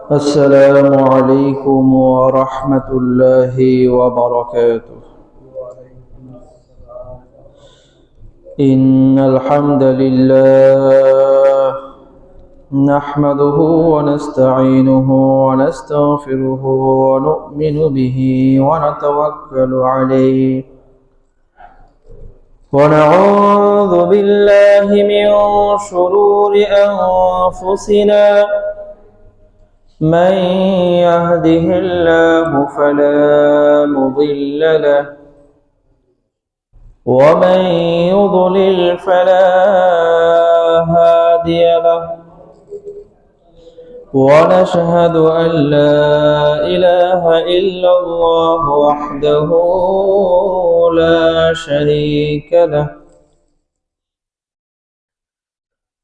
السلام عليكم ورحمة الله وبركاته. إن الحمد لله نحمده ونستعينه ونستغفره ونؤمن به ونتوكل عليه ونعوذ بالله من شرور أنفسنا من يهده الله فلا مضل له ومن يضلل فلا هادي له ونشهد أن لا إله إلا الله وحده لا شريك له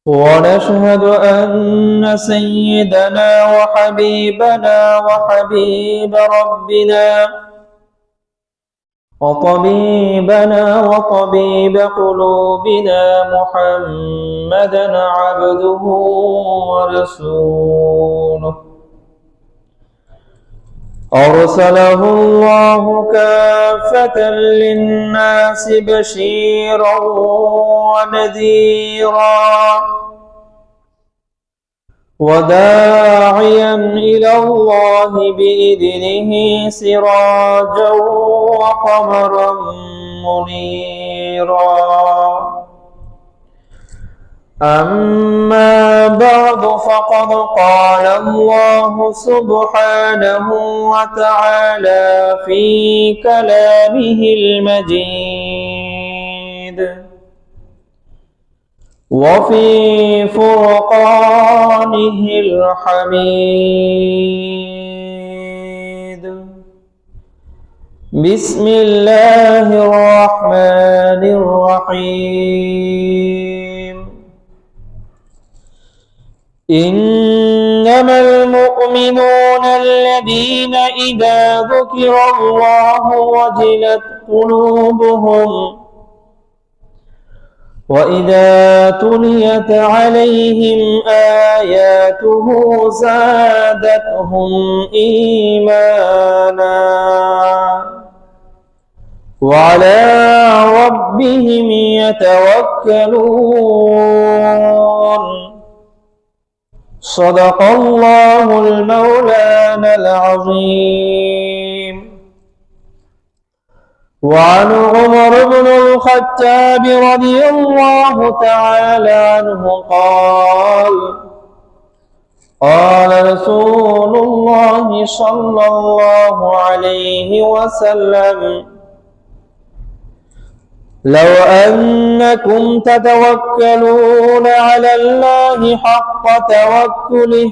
ونشهد أن سيدنا وحبيبنا وحبيب ربنا وطبيبنا وطبيب قلوبنا محمدا عبده ورسوله أرسله الله كافة للناس بشيرا ونذيرا وداعيا إلى الله بإذنه سراجا وقمرا منيرا. أما بعد فقد قال الله سبحانه وتعالى في كلامه المجيد وفي فرقانه الحميد. بسم الله الرحمن الرحيم. إنما المؤمنون الذين إذا ذكر الله وجلت قلوبهم وإذا تليت عليهم آياته زادتهم إيمانا وعلى ربهم يتوكلون. صدق الله المولانا العظيم. وعن عمر بن الخطاب رضي الله تعالى عنه قال قال رسول الله صلى الله عليه وسلم لو أنكم تتوكلون على الله حق توكله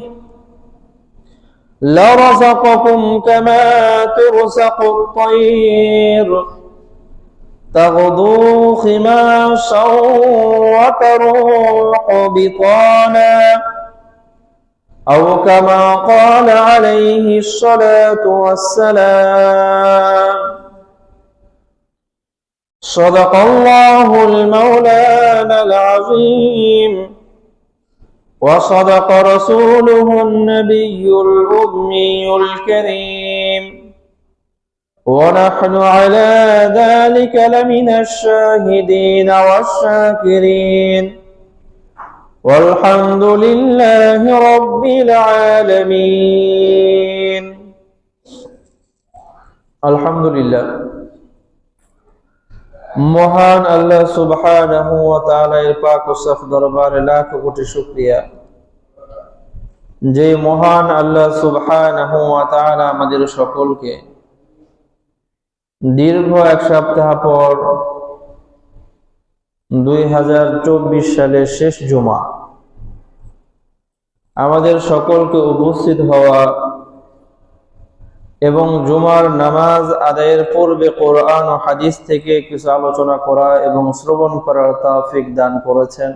لرزقكم كما ترزق الطير تغدو خماصا وتروح بطانا أو كما قال عليه الصلاة والسلام. صدق الله المولانا العظيم وصدق رسوله النبي الأمي الكريم ونحن على ذلك لمن الشاهدين والشاكرين والحمد لله رب العالمين. الحمد لله। মহান আল্লাহ সুবহানাহু ওয়া তাআলা এর পাক ও সাফ দরবারে লাখ কোটি শুকরিয়া যে মহান আল্লাহ সুবহানাহু ওয়া তাআলা আমাদের সকলকে দীর্ঘ এক সপ্তাহ পর 2024 সালের শেষ জুমা আমাদের সকলকে উপস্থিত হওয়া এবং জুমার নামাজ আদায়ের পূর্বে কোরআন ও হাদিস থেকে কিছু আলোচনা করা এবং শ্রবণ করার তৌফিক দান করেছেন।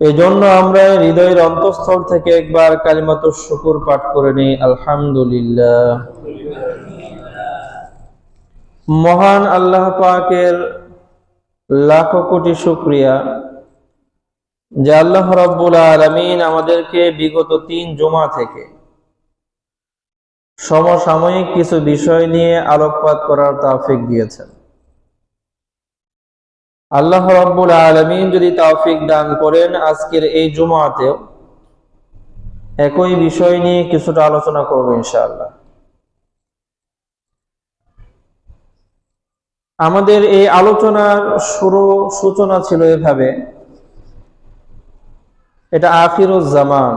এই জন্য আমরা হৃদয়ের অন্তঃস্থল থেকে একবার কালিমাতুশ শুকর পাঠ করে নিই, আলহামদুলিল্লাহ। মহান আল্লাহ পাকের লাখো কোটি শুকরিয়া যে আল্লাহ রাব্বুল আলামিন আমাদেরকে বিগত 3 জুমা থেকে সমসাময়িক কিছু বিষয় নিয়ে আলোকপাত করার তৌফিক দিয়েছেন। আল্লাহ রাব্বুল আলামিন যদি তৌফিক দান করেন, আজকের এই জুমাতেও একই বিষয় নিয়ে কিছুটা আলোচনা করব ইনশাআল্লাহ। আমাদের এই আলোচনার সূচনা ছিল এভাবে, এটা আখিরুজ জামান,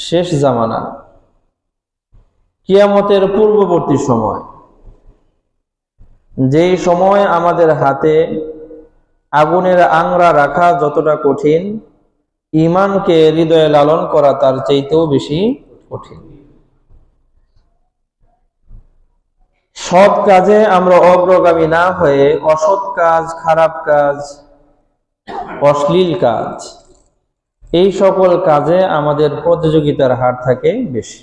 শেষ জামানা, কিয়ামতের পূর্ববর্তী সময়, যেই সময় আমাদের হাতে আগুনের আংরা রাখা যতটা কঠিন, ঈমানকে হৃদয়ে লালন করা তার চাইতেও বেশি কঠিন। সৎ কাজে আমরা অগ্রগামী না হয়ে অসৎ কাজ, খারাপ কাজ, অশ্লীল কাজ, এই সকল কাজে আমাদের প্রতিযোগিতার হার থাকে বেশি।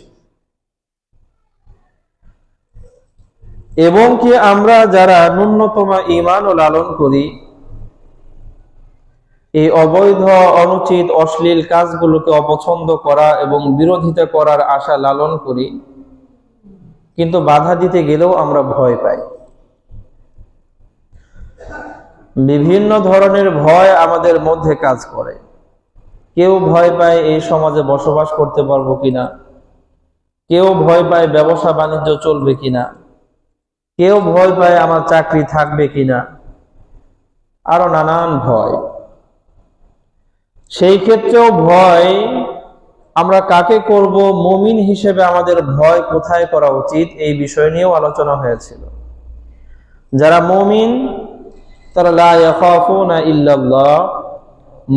এবং কি আমরা যারা ন্যূনতম ঈমান ও লালন করি, এই অবৈধ, অনুচিত, অশ্লীল কাজগুলোকে অপছন্দ করা এবং বিরোধিতা করার আশা লালন করি, কিন্তু বাধা দিতে গেলেও আমরা ভয় পাই। বিভিন্ন ধরনের ভয় আমাদের মধ্যে কাজ করে। কেউ ভয় পায় এই সমাজে বসবাস করতে পারবো কিনা, কেউ ভয় পায় ব্যবসা বাণিজ্য চলবে কিনা, কেউ ভয় পায় আমার চাকরি থাকবে কিনা, আরো নানান ভয়। সেই ক্ষেত্রেও ভয় আমরা কাকে করব, মুমিন হিসেবে আমাদের ভয় কোথায় করা উচিত, এই বিষয় নিয়েও আলোচনা হয়েছিল। যারা মুমিন তারা লা ইয়াখাফুনা ইল্লাল্লাহ,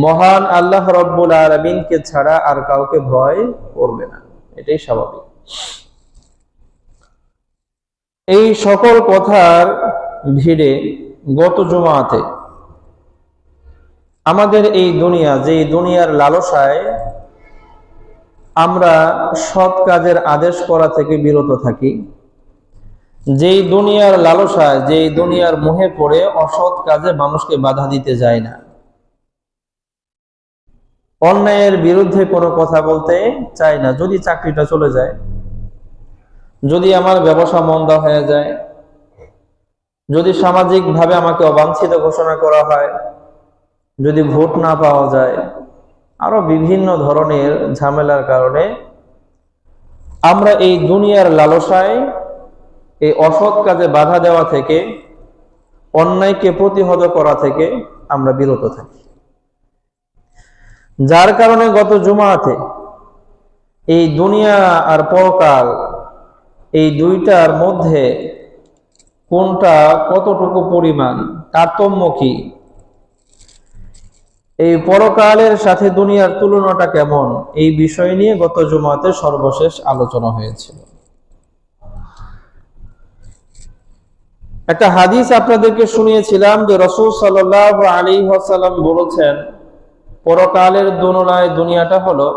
মহান আল্লাহ রাব্বুল আলামিনকে ছাড়া আর কাউকে ভয় করবে না, এটাই স্বাভাবিক। এই সকল কথার ভিড়ে গত জুমাতে আমাদের এই দুনিয়া, যে দুনিয়ার লালসায় আমরা সৎ কাজের আদেশ করা থেকে বিরত থাকি, যেই দুনিয়ার লালসায়, যেই দুনিয়ার মোহে পড়ে অসৎ কাজে মানুষকে বাধা দিতে যায় না, অন্যায়ের বিরুদ্ধে কোনো কথা বলতে চায় না, যদি চাকরিটা চলে যায়, যদি আমার ব্যবসা মন্দা হয়ে যায়, যদি সামাজিকভাবে আমাকে অবাঞ্ছিত ঘোষণা করা হয়, যদি ভোট না পাওয়া যায়, আরো বিভিন্ন ধরনের ঝামেলার কারণে আমরা এই দুনিয়ার লালসায়, এই অসৎ কাজে বাধা দেওয়া থেকে, অন্যায়কে প্রতিহত করা থেকে আমরা বিরত থাকি। যার কারণে গত জুমাতে এই দুনিয়া আর পরকাল, এই দুইটার মধ্যে কোনটা কতটুকু পরিমাণ, তারতম্য কি, এই পরকালের সাথে দুনিয়ার তুলনাটা কেমন, এই বিষয় নিয়ে গত জুমাতে সর্বশেষ আলোচনা হয়েছিল। একটা হাদিস আপনাদেরকে শুনিয়েছিলাম যে রাসূল সাল্লাল্লাহু আলাইহি ওয়াসাল্লাম বলেছেন, পরকালের তুলনায় দুনিয়াটা হলো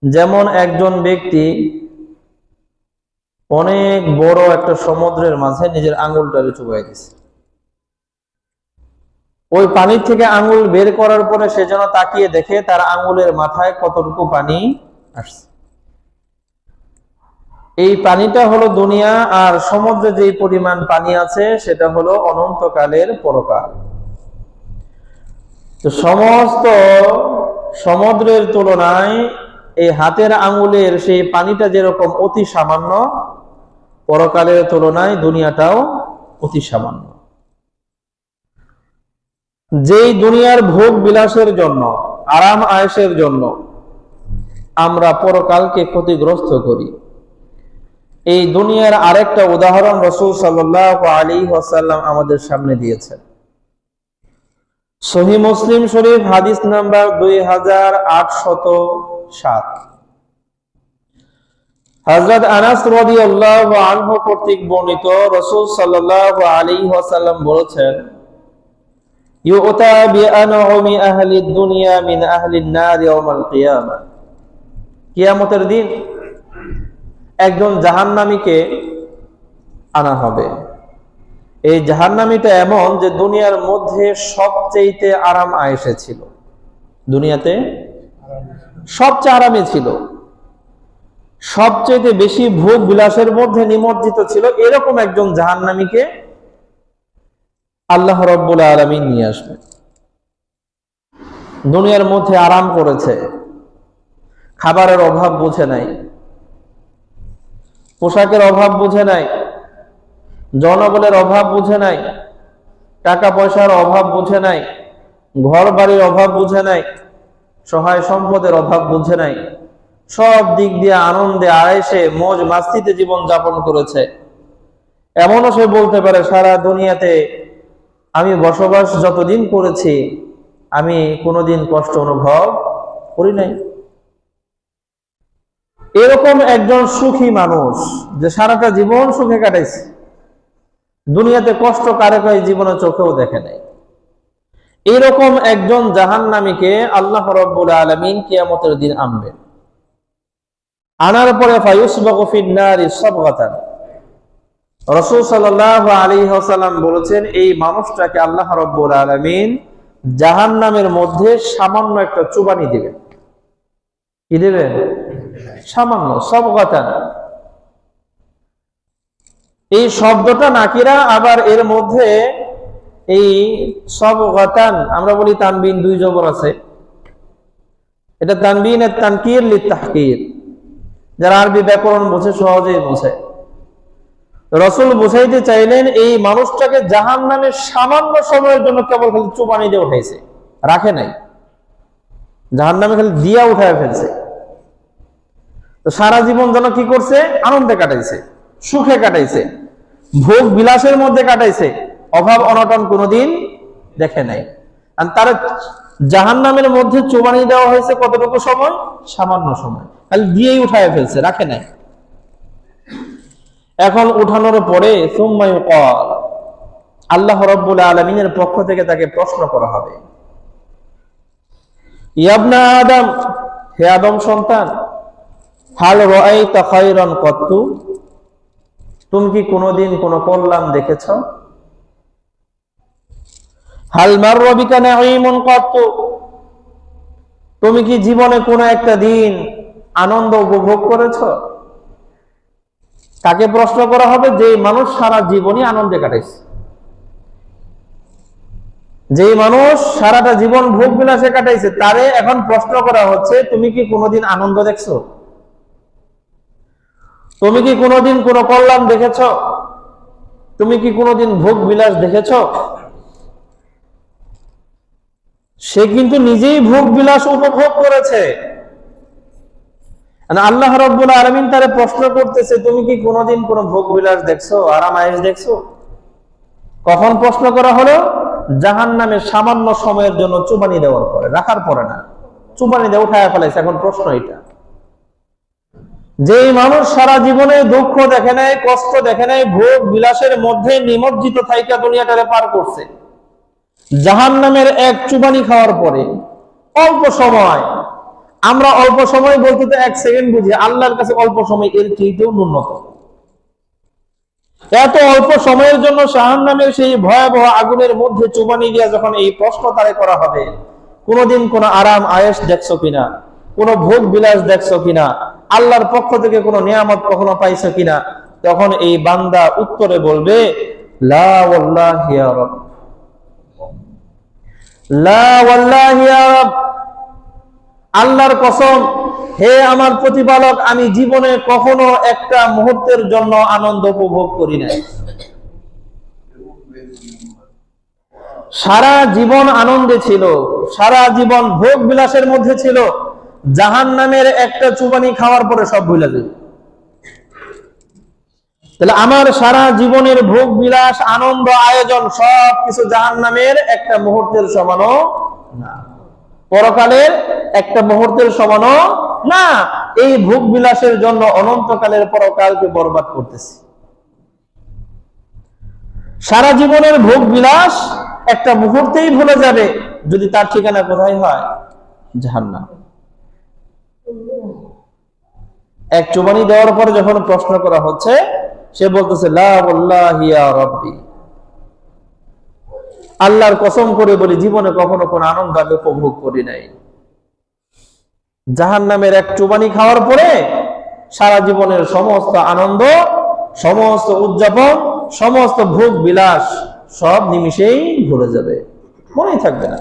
যেমন একজন ব্যক্তি অনেক বড় একটা সমুদ্রের মাঝে নিজের আঙ্গুলটারে চুবাই দিছে। ওই পানির থেকে আঙ্গুল বের করার পরে সে যেন তাকিয়ে দেখে তার আঙ্গুলের মাথায় কতটুকু পানি আসছে। এই পানিটা হলো দুনিয়া, আর সমুদ্রে যেই পরিমাণ পানি আছে সেটা হলো অনন্তকালের পরকাল। তো সমস্ত সমুদ্রের তুলনায় এই হাতের আঙ্গুলের সেই পানিটা যেরকম অতি সামান্য, পরকালের তুলনায় দুনিয়াটাও অতি সামান্য। যেই দুনিয়ার ভোগ বিলাসের জন্য, আরাম আয়েশের জন্য আমরা পরকালকে ক্ষতিগ্রস্ত করি, এই দুনিয়ার আরেকটা উদাহরণ রাসূল সাল্লাল্লাহু আলাইহি ওয়াসাল্লাম আমাদের সামনে দিয়েছেন। সহিহ মুসলিম শরীফ হাদিস নাম্বার 2807, হযরত আনাস রাদিয়াল্লাহু আনহু কর্তৃক বর্ণিত, রাসূল সাল্লাল্লাহু আলাইহি ওয়াসাল্লাম বলেছেন, ইউতা বিআনউমি আহলিদ দুনিয়া মিন আহলিন নার ইয়াউমাল কিয়ামাহ, কিয়ামতের দিন একজন জাহান্নামীকে আনা হবে। এই জাহান্নামীটা এমন যে দুনিয়ার মধ্যে সবচেয়ে আরাম আয়েশে ছিল, দুনিয়াতে সবচেয়ে আরামে ছিল, সবচেয়ে বেশি ভোগ বিলাসের মধ্যে নিমজ্জিত ছিল, এরকম একজন জাহান্নামীকে আল্লাহ রাব্বুল আলামিন নিয়ে আসবে। দুনিয়ার মধ্যে আরাম করেছে, খাবারের অভাব বুঝে নাই, পোশাকের অভাব বুঝে নাই, জনবলের অভাব বুঝে নাই, টাকা পয়সার অভাব বুঝে নাই, ঘর বাড়ির অভাব বুঝে নাই, সহায় সম্পদের অভাব বুঝে নাই, সব দিক দিয়ে আনন্দে আয়েশে মৌজ মাস্তিতে জীবন যাপন করেছে। এমনও সে বলতে পারে, সারা দুনিয়াতে আমি বসবাস যতদিন করেছি আমি কোনোদিন কষ্ট অনুভব করি নাই। এরকম একজন সুখী মানুষ যে সারাটা জীবন সুখে কাটাইছে, দুনিয়াতে কষ্ট কারে কয় জীবনে চোখেও দেখে নাই, এরকম একজন জাহান্নামীকে আল্লাহ রাব্বুল আলামিন কিয়ামতের দিন আনবেন। আনার পরে ফায়ুসবাগু ফিন-নারি সাবগাতান, রাসূল সাল্লাল্লাহু আলাইহি ওয়াসাল্লাম বলেছেন, এই মানুষটাকে আল্লাহ রাব্বুল আলামিন জাহান্নামের মধ্যে সামান্য একটা চুবানি দিবেন। কি দিবেন? সামান্য, সাবগাতান। এই শব্দটা নাকিরা, আবার এর মধ্যে এই সাবগাতান আমরা বলি তানবিন, দুই জবর আছে, এটা তানবিন এর তানকির লিতাহকির, যারা আরবি ব্যাকরণ বোঝে সহজেই বোঝে। রাসূল বুঝাইতে চাইলেন এই মানুষটাকে জাহান্নামের সামান্য সময়ের জন্য কেবল খালি চুবানি দিয়ে উঠাইছে, রাখে নাই, জাহান্নামে খালি দিয়া উঠায় ফেলছে। তো সারা জীবন যেন কি করছে? আনন্দে কাটাইছে, সুখে কাটাইছে, ভোগ বিলাসের মধ্যে কাটাইছে, অভাব অনটন কোনোদিন দেখে নাই। আর তার জাহান্নামের মধ্যে চুবানি দেওয়া হয়েছে কতটুকু সময়? সামান্য সময়, খালি দিয়েই উঠায় ফেলছে, রাখে নাই। এখন উঠানোর পরে সুম্মা ইউকাল, আল্লাহ রাব্বুল আলামিনের পক্ষ থেকে তাকে প্রশ্ন করা হবে, ইয়া ইবনা আদম, হে আদম সন্তান, হাল রাআইতা খায়রান কত্তু, তুমি কি কোনোদিন কোন কল্যাণ দেখেছ? হাল মাররা বিকা নাঈমুন কত্তু, তুমি কি জীবনে কোনো একটা দিন আনন্দ উপভোগ করেছ? তাকে প্রশ্ন করা হবে যে মানুষ সারা জীবনই আনন্দে কাটাইছে, যে মানুষ সারাটা জীবন ভোগ বিলাসে কাটাইছে, তারে এখন প্রশ্ন করা হচ্ছে, তুমি কি কোনোদিন আনন্দ দেখছো? তুমি কি কোনোদিন কোনো কল্যাণ দেখেছ? তুমি কি কোনোদিন ভোগ বিলাস দেখেছ? সে কিন্তু নিজেই ভোগ বিলাস উপভোগ করেছে। আল্লাহ রাব্বুল আলামিন তারে প্রশ্ন করতেছে, তুমি কি কোনোদিন কোনো ভোগ বিলাস দেখছো, আরাম আয়েশ দেখছো? কখন প্রশ্ন করা হলো? জাহান্নামে সামান্য সময়ের জন্য চুবানি দেওয়ার পরে, রাখার পরে না, চুবানি দিয়ে উঠায় ফেলাইছে। এখন প্রশ্ন এটা, যে মানুষ সারা জীবনে দুঃখ দেখে নাই, কষ্ট দেখে নাই, ভোগ বিলাসের মধ্যে নিমজ্জিত থাইকা দুনিয়াটারে পার করছে, জাহান্নামের এক চুবানি খাওয়ার পরে অল্প সময়, আমরা অল্প সময় বলতে তো 1 সেকেন্ড বুঝি, আল্লাহর কাছে অল্প সময় এর চেয়েও ন্যূনতম। এত অল্প সময়ের জন্য জাহান্নামের সেই ভয়াবহ আগুনের মধ্যে চুবানি দিয়া যখন এই প্রশ্ন তারে করা হবে, কোনোদিন কোন আরাম আয়েশ দেখছো কিনা, কোন ভোগ বিলাস দেখছো কিনা, আল্লাহর পক্ষ থেকে কোনো নিয়ামত কখনো পাইছো কিনা, তখন এই বান্দা উত্তরে বলবে, লা ওয়াল্লাহি ইয়া রাব, লা ওয়াল্লাহি ইয়া রাব, আল্লাহর কসম, হে আমার প্রতিপালক, আমি জীবনে কখনো একটা মুহূর্তের জন্য আনন্দ উপভোগ করি নাই। সারা জীবন আনন্দে ছিল, সারা জীবন ভোগ বিলাসের মধ্যে ছিল, জাহান্নামের একটা চুবানি খাওয়ার পরে সব ভুলে যাবে। তাহলে আমার সারা জীবনের ভোগ বিলাস, আনন্দ, আয়োজন সবকিছু জাহান্নামের একটা মুহূর্তের সমানও না, পরকালের একটা মুহূর্তের সমানও না। এই ভোগ বিলাসের জন্য অনন্তকালের পরকালকে বরবাদ করতেছি। সারা জীবনের ভোগ বিলাস একটা মুহূর্তেই ভুলে যাবে, যদি তার ঠিকানা কোথায় হয়? জাহান্নাম। এক চুবানি দেওয়ার পরে যখন প্রশ্ন করা হচ্ছে, সে বলতেছে, লা ওয়াল্লাহি ইয়া রাব্বি, আল্লাহর কসম করে বলি জীবনে কখনো কোন আনন্দ আমি উপভোগ করি নাই। জাহান্নামের এক চুবানি খাওয়ার পরে সারা জীবনের সমস্ত আনন্দ, সমস্ত উদযাপন, সমস্ত ভোগ বিলাস সব নিমিষেই ভুলে যাবে, মনেই থাকবে না।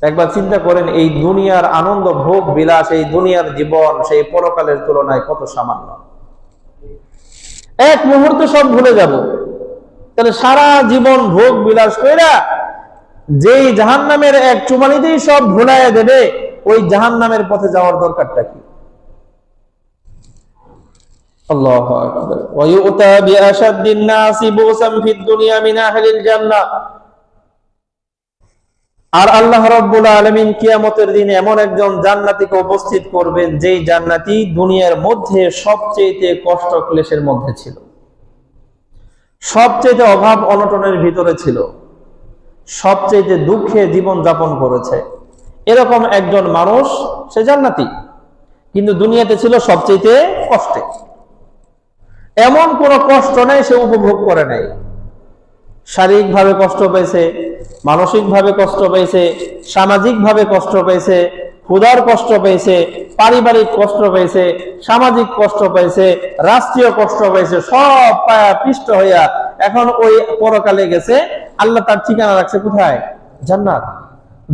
একবার চিন্তা করেন, এই দুনিয়ার আনন্দ ভোগ বিলাস, এই দুনিয়ার জীবন সেই পরকালের তুলনায় কত সামান্য। এক মুহূর্তে সব ভুলে যাব। তাহলে সারা জীবন ভোগ বিলাস কইরা যেই জাহান্নামের এক চুমানিতেই সব ভুলাইয়া দেবে, ওই জাহান্নামের পথে যাওয়ার দরকারটা কি? আল্লাহু আকবার। ওয়া ইউতা বিআশাদ্দিন নাসি বুসাম ফিদ দুনিয়া মিন আহলিল জান্নাহ। আর আল্লাহ রাব্বুল আলামিন কিয়ামতের দিনে এমন একজন জান্নাতীকে উপস্থিত করবেন, যেই জান্নাতী দুনিয়ার মধ্যে সবচেয়ে কষ্ট ক্লেশের মধ্যে ছিল, সবচেয়ে অভাব অনটনের ভিতরে ছিল, সবচেয়ে দুঃখে জীবন যাপন করেছে। এরকম একজন মানুষ সে জান্নাতী, কিন্তু দুনিয়াতে ছিল সবচেয়ে কষ্টে। এমন কোন কষ্ট নাই সে উপভোগ করে নাই। শারীরিক ভাবে কষ্ট পেয়েছে, মানসিক ভাবে কষ্ট পেয়েছে, সামাজিক ভাবে কষ্ট পেয়েছে, ক্ষুধার কষ্ট পেয়েছে, পারিবারিক কষ্ট পেয়েছে, সামাজিক কষ্ট পেয়েছে, রাষ্ট্রীয় কষ্ট পেয়েছে, সব পায়া পিষ্ট হইয়া এখন ওই পরকালে গেছে। আল্লাহ তার ঠিকানা রাখছে কোথায়? জান্নাত।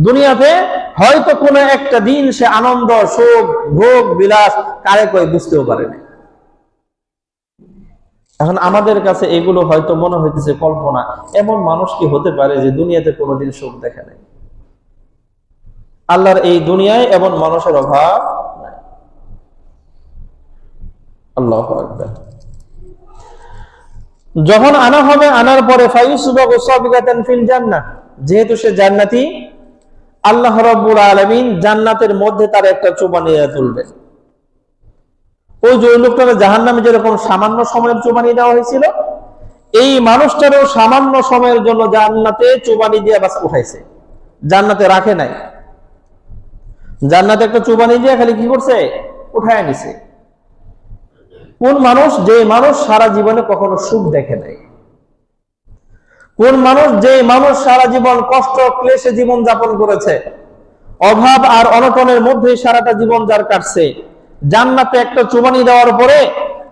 দুনিয়াতে হয়তো কোনো একটা দিন সে আনন্দ, সুখ, ভোগ বিলাস কারে কই বুঝতেও পারেনি। এখন আমাদের কাছে এগুলো হয়তো মনে হইতেছে কল্পনা। এমন মানুষ কি হতে পারে যে দুনিয়াতে কোনোদিন সুখ দেখে নাই? আল্লাহর এই দুনিয়ায় এমন মানুষের অভাব নাই। আল্লাহু আকবার। যখন আনা হবে, আনার পরে ফায়ুসবাগু সাবিগাতান ফিল জান্নাহ, যেহেতু সে জান্নাতি, আল্লাহ রাব্বুল আলামিন জান্নাতের মধ্যে তার একটা চুবানি তুলবেন। ওই যে লোকটার জাহান্নামে যেরকম সামান্য সময়ের চুবানি দেওয়া হয়েছিল, এই মানুষটারও সামান্য সময়ের জন্য জান্নাতে চুবানি দিয়ে বাস উঠাইছে, জান্নাতে রাখে নাই। জান্নাতে একটা চুবানি দিয়ে খালি কি করছে? উঠায় নিছে। কোন মানুষ? যে মানুষ সারা জীবনে কখনো সুখ দেখে নাই। কোন মানুষ? যে মানুষ সারা জীবন কষ্ট ক্লেশে জীবন যাপন করেছে, অভাব আর অনটনের মধ্যেই সারাটা জীবন যার কাটছে। জান্নাতে একটা চুবানি দেওয়ার পরে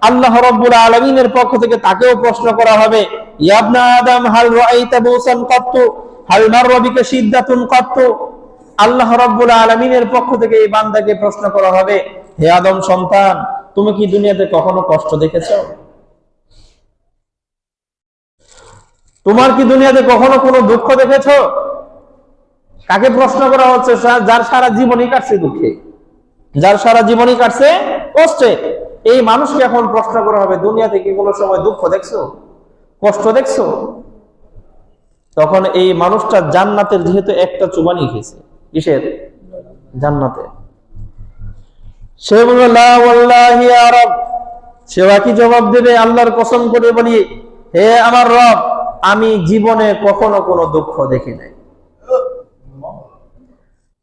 আল্লাহ রাব্বুল আলামিনের পক্ষ থেকে তাকেও প্রশ্ন করা হবে, ইয়া ইবনা আদম হাল রাআইতা বুসান কাত্তু হাল মাররা বিকা শিদ্দাতুন কাত্তু। আল্লাহ রাব্বুল আলামিনের পক্ষ থেকে এই বান্দাকে প্রশ্ন করা হবে, হে আদম সন্তান, তুমি কি দুনিয়াতে কখনো কষ্ট দেখেছো? তোমার কি দুনিয়াতে কখনো কোনো দুঃখ দেখেছো? কাকে প্রশ্ন করা হচ্ছে? যার সারা জীবনই কাটছে দুঃখে, যার সারা জীবনই কাটছে কষ্টে। এই মানুষকে এখন প্রশ্ন করা হবে, দুনিয়াতে কি কোনো সময় দুঃখ দেখছো, কষ্ট দেখছো? তখন এই মানুষটা জান্নাতের যেহেতু একটা চুবানি খেয়েছে, কিসের? জান্নাতে। সে বলবে লা ওয়াল্লাহি ইয়া রব। সে কি জবাব দেবে? আল্লাহর কসম করে বলি, হে আমার রব, আমি জীবনে কখনো কোনো দুঃখ দেখি নাই।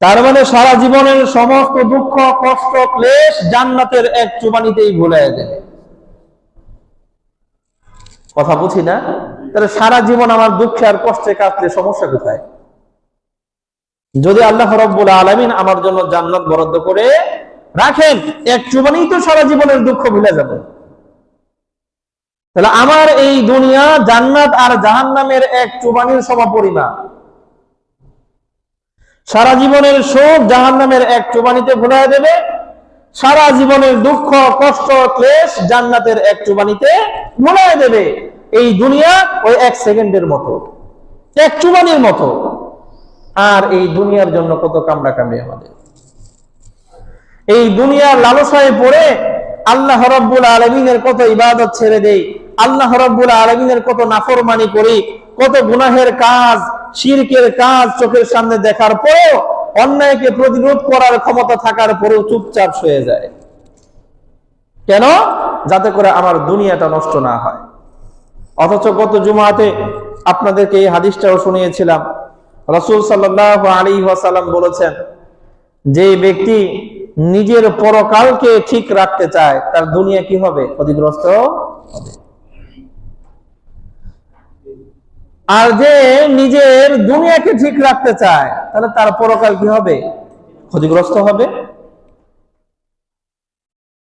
তার মানে সারা জীবনের সমস্ত দুঃখ, কষ্ট, ক্লেশ জান্নাতের এক চুবানিতেই ভুলাইয়া দেবে। কথা বুঝি না? তাহলে সারা জীবন আমার দুঃখে আর কষ্টে কাটলে সমস্যা কোথায়? যদি আল্লাহ রাব্বুল আলামিন আমার জন্য জান্নাত বরাদ্দ করে রাখেন, এক চুবানিই তো সারা জীবনের দুঃখ ভুলে যাবে। তাহলে আমার এই দুনিয়া জান্নাত আর জাহান্নামের এক চুবানির সমপরিমাণ। সারা জীবনের সুখ জাহান্নামের এক চুবানিতে ভুলাইয়া দেবে, সারা জীবনের দুঃখ, কষ্ট, ক্লেশ জান্নাতের এক চুবানিতে ভুলাইয়া দেবে। এই দুনিয়া ওই এক সেকেন্ডের মতো, এক চুবানির মতো। আর এই দুনিয়ার জন্য কত কামড়া কামড়ি আমাদের। এই দুনিয়ার লালসায় পড়ে আল্লাহ রাব্বুল আলামিনের কত ইবাদত ছেড়ে দেই, আল্লাহ রাব্বুল আলামিনের কত নাফরমানি করি, কত গুনাহের কাজ, শিরকের কাজ চোখের সামনে দেখার পরেও, অন্যায়কে প্রতিরোধ করার ক্ষমতা থাকার পরেও চুপচাপ হয়ে যায়। কেন? যাতে করে আমার দুনিয়াটা নষ্ট না হয়। অথচ গত জুমাতে আপনাদেরকে এই হাদিসটাও শুনিয়েছিলাম। রাসূল সাল্লাল্লাহু আলাইহি ওয়াসাল্লাম বলেছেন, যে ব্যক্তি নিজের পরকালকে ঠিক রাখতে চায়, তার দুনিয়া কি হবে? ক্ষতিগ্রস্ত হবে। আর যে নিজের দুনিয়াকে ঠিক রাখতে চায়, তাহলে তার পরকাল কি হবে? ক্ষতিগ্রস্ত হবে।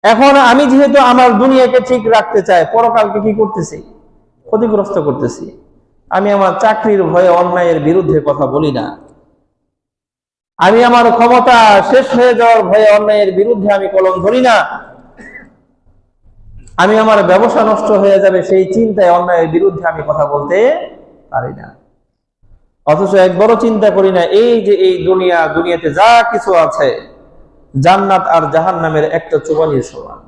এখন আমি যেহেতু আমার দুনিয়াকে ঠিক রাখতে চাই, পরকালকে কি করতেছি? ক্ষতিগ্রস্ত করতেছি। আমি আমার চাকরির ভয়ে অন্যায়ের বিরুদ্ধে কথা বলি না। আমি আমার ক্ষমতা শেষ হয়ে যাওয়ার ভয়ে অন্যায়ের বিরুদ্ধে আমি কলম ধরি না। আমি আমার ব্যবসা নষ্ট হয়ে যাবে সেই চিন্তায় অন্যায়ের বিরুদ্ধে আমি কথা বলতে পারি না। অথচ একবারও চিন্তা করি না এই যে এই দুনিয়াতে যা কিছু আছে জান্নাত আর জাহান্নামের একটা চুবানির সমান।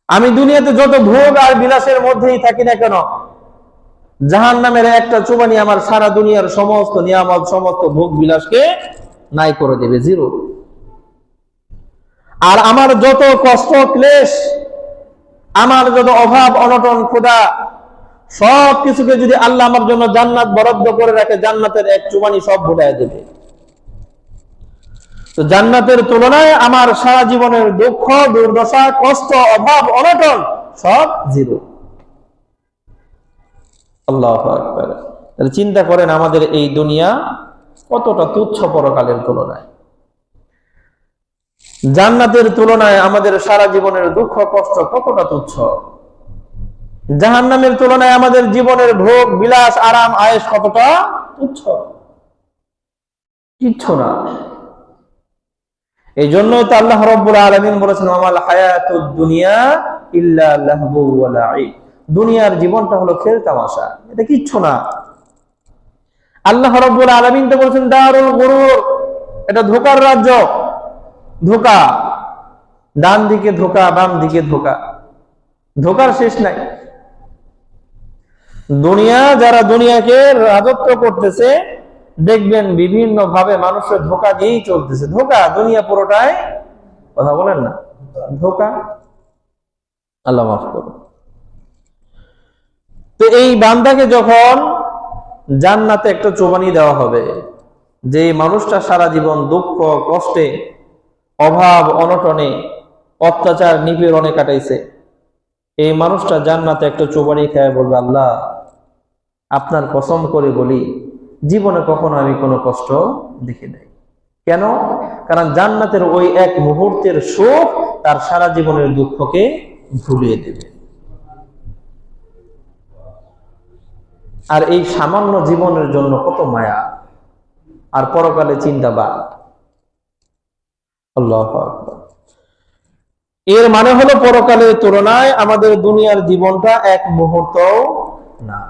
আমি দুনিয়াতে যত ভোগ আর বিলাসের মধ্যেই থাকি না কেন, জাহান্নামের একটা চুবানি আমার সারা দুনিয়ার সমস্ত নিয়ামত, সমস্ত ভোগ বিলাসকে নাই করে দেবে, জিরো। আর আমার যত কষ্ট ক্লেশ, আমার যত অভাব অনটন ক্ষুধা, সব কিছুকে যদি আল্লাহ আমার জন্য জান্নাত বরাদ্দ করে রাখে, জান্নাতের এক চুবানি সব ভুলাইয়া দেবে। তো জান্নাতের তুলনায় আমার সারা জীবনের দুঃখ, দুর্দশা, কষ্ট, অভাব অনটন সব জিরো। আল্লাহু আকবার। তাহলে চিন্তা করেন আমাদের এই দুনিয়া কতটা তুচ্ছ পরকালের তুলনায়। জান্নাতের তুলনায় আমাদের সারা জীবনের দুঃখ কষ্ট কতটা তুচ্ছ। জাহান্নামের তুলনায় আমাদের জীবনের ভোগ বিলাস আরাম আয়েশ কতটা তুচ্ছ, কিচ্ছু না। এই জন্যই তো আল্লাহ রাব্বুল আলামিন বলেছেন, আমাল হায়াতুদ দুনিয়া ইল্লা লাহবু ওয়া লাঈব। দুনিয়ার জীবনটা হলো খেল তামাশা, এটা কিচ্ছু না। আল্লাহ রাব্বুল আলামিন তো বলেছেন দারুল গুরুর, এটা ধোঁকার রাজ্য। ধোঁকা, ডান দিকে ধোঁকা, বাম দিকে ধোঁকা, ধোঁকার শেষ নাই। দুনিয়া, যারা দুনিয়াকে রাজত্ব করতেছে দেখবেন বিভিন্ন ভাবে মানুষের ধোঁকা দিয়েই চলতেছে। ধোঁকা, দুনিয়া পুরোটাই, কথা বলেন না, ধোঁকা। আল্লাহ মাফ করুন। তো এই বান্দাকে যখন জান্নাতে একটা চোবানি দেওয়া হবে, যে মানুষটা সারা জীবন দুঃখ কষ্টে অভাব অনটনে অত্যাচার নিপীড়নে কাটাইছে, এই মানুষটা জান্নাতে একটা চোবানি খেয়ে বলবে, আল্লাহ আপনার কসম করে বলি জীবনে কখনো আমি কোনো কষ্ট দেখি নাই। কেন? কারণ জান্নাতের ওই এক মুহূর্তের সুখ তার সারা জীবনের দুঃখকে ভুলিয়ে দেবে। আর এই সামান্য জীবনের জন্য কত মায়া আর পরকালে চিন্তাবাদ। আল্লাহু আকবার। এর মানে হলো পরকালের তুলনায় আমাদের দুনিয়ার জীবনটা এক মুহূর্ত না।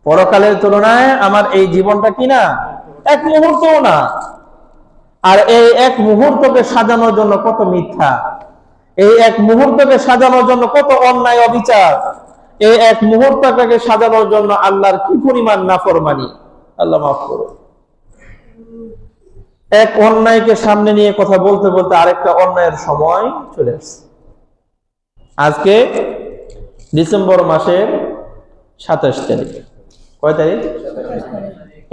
পরকালের তুলনায় আমার এই জীবনটা কি না, এক মুহূর্তও না। আর এই এক মুহূর্তকে সাজানোর জন্য কত মিথ্যা, এই এক মুহূর্তকে সাজানোর জন্য কত অন্যায় অবিচার, এই এক মুহূর্তটাকে সাজানোর জন্য আল্লাহর কি পরিমাণ নাফরমানি। আল্লাহ মাফ করুন। এক অন্যায়কে সামনে নিয়ে কথা বলতে বলতে আরেকটা অন্যায়ের সময় চলে আসছে। আজকে ডিসেম্বর মাসের 27 তারিখ। কয় তারিখ?